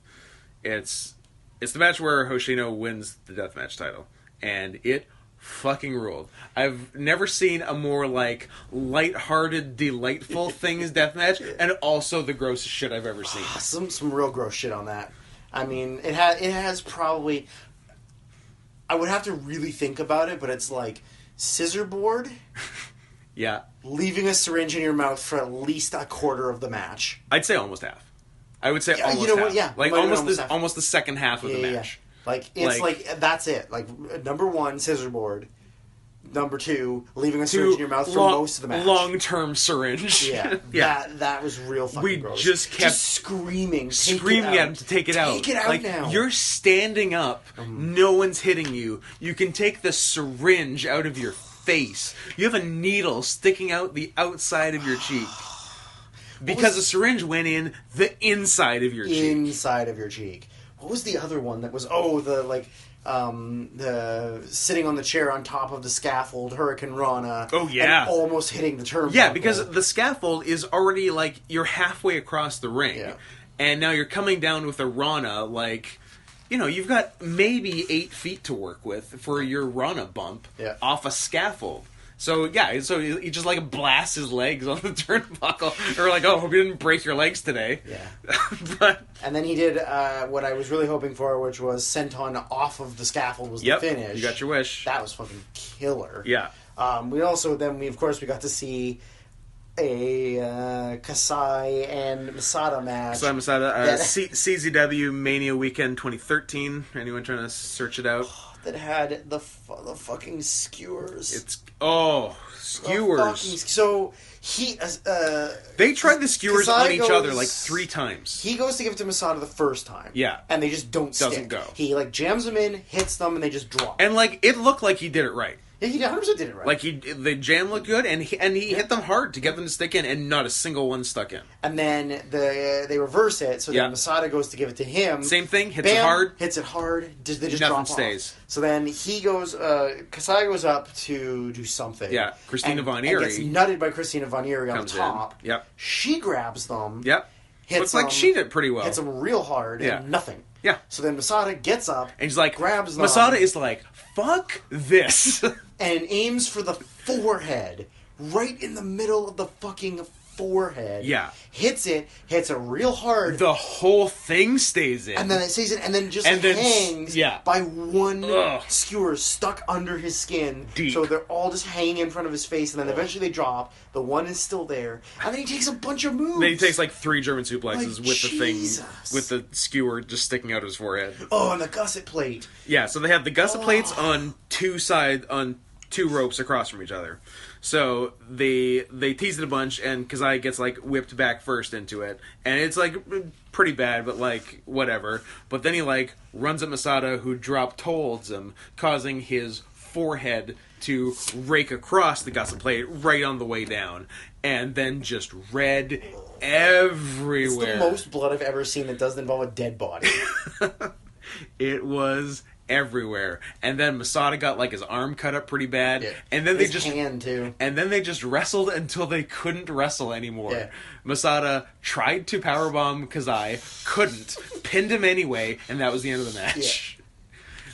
It's the match where Hoshino wins the deathmatch title. And it fucking ruled. I've never seen a more, like, lighthearted, delightful thing as deathmatch, and also the grossest shit I've ever seen. Some real gross shit on that. I mean, it has probably... I would have to really think about it, but it's like scissor board, Yeah. leaving a syringe in your mouth for at least a quarter of the match. I'd say almost half. I would say almost you know half. what? Yeah, Like might have been almost almost the second half of the match. Like it's like that's it. Like number one, scissor board. Number two, leaving a syringe in your mouth for most of the match. Long-term syringe. Yeah, Yeah. That was real fucking We gross. just kept screaming at him to take it out. Take it out like, now. You're standing up. No one's hitting you. You can take the syringe out of your face. You have a needle sticking out the outside of your cheek. Because the syringe went in the inside of your cheek. Inside of your cheek. What was the other one that was... Oh, the sitting on the chair on top of the scaffold, Hurricane Rana. Oh, yeah. And almost hitting the turnbuckle. Yeah, because the scaffold is already, like, you're halfway across the ring. Yeah. And now you're coming down with a Rana, like, you know, you've got maybe 8 feet to work with for your Rana bump off a scaffold. So, yeah, so he just, like, blasts his legs on the turnbuckle. Or, like, oh, hope you didn't break your legs today. Yeah. And then he did what I was really hoping for, which was senton off of the scaffold was the finish. You got your wish. That was fucking killer. Yeah. We got to see a Kasai and Masada match. Kasai Masada, CZW Mania Weekend 2013. Anyone trying to search it out? That had the fucking skewers. Skewers. So he they tried the skewers Kasai on each other like 3 times. He goes to give it to Masada the first time. Yeah. And they just doesn't stick. Go. He like jams them in, hits them, and they just drop. And like it looked like he did it right. Yeah, he 100% did it right. Like the jam looked good, and he hit them hard to get them to stick in, and not a single one stuck in. And then they reverse it, so then Masada goes to give it to him. Same thing, hits it hard. Hits it hard. They just nothing drop stays. Off. So then he goes. Kasai goes up to do something. Yeah, Christina Von Eerie. Eerie And gets nutted by Christina Von Eerie on top. In. Yep. She grabs them. Yep. Looks like she did pretty well. Hits them real hard. And nothing. Yeah. So then Masada gets up. And he's like, grabs them. Masada is like, fuck this. And aims for the forehead. Right in the middle of the fucking forehead. Yeah. Hits it real hard. The whole thing stays in. And then it stays in, and then just hangs by one skewer stuck under his skin. Deep. So they're all just hanging in front of his face, and then eventually they drop. The one is still there. And then he takes a bunch of moves. Then he takes like 3 German suplexes with Jesus. the thing, with the skewer just sticking out of his forehead. Oh, and the gusset plate. Yeah, so they have the gusset plates on 2 ropes across from each other. So they tease it a bunch, and Kasai gets like whipped back first into it, and it's like pretty bad, but like whatever. But then he like runs at Masada, who drop holds him, causing his forehead to rake across the gusset plate right on the way down, and then just red everywhere. It's the most blood I've ever seen that doesn't involve a dead body. It was everywhere. And then Masada got like his arm cut up pretty bad. Yeah. And then His hand too. And then they just wrestled until they couldn't wrestle anymore. Yeah. Masada tried to powerbomb Kazai, couldn't, pinned him anyway, and that was the end of the match. Yeah.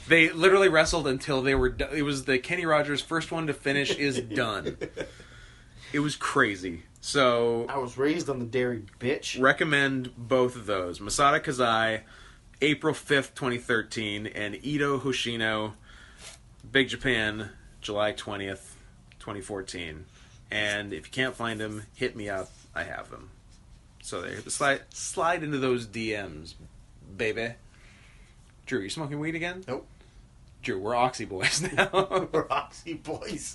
They literally wrestled until they were done. It was the Kenny Rogers first one to finish is done. It was crazy. So I was raised on the dairy, bitch. recommend both of those. Masada Kazai, April 5th, 2013, and Ito Hoshino, Big Japan, July 20th, 2014. And if you can't find them, hit me up. I have them. So there, slide into those DMs, baby. Drew, you smoking weed again? Nope. Drew, we're Oxy boys now. We're Oxy boys.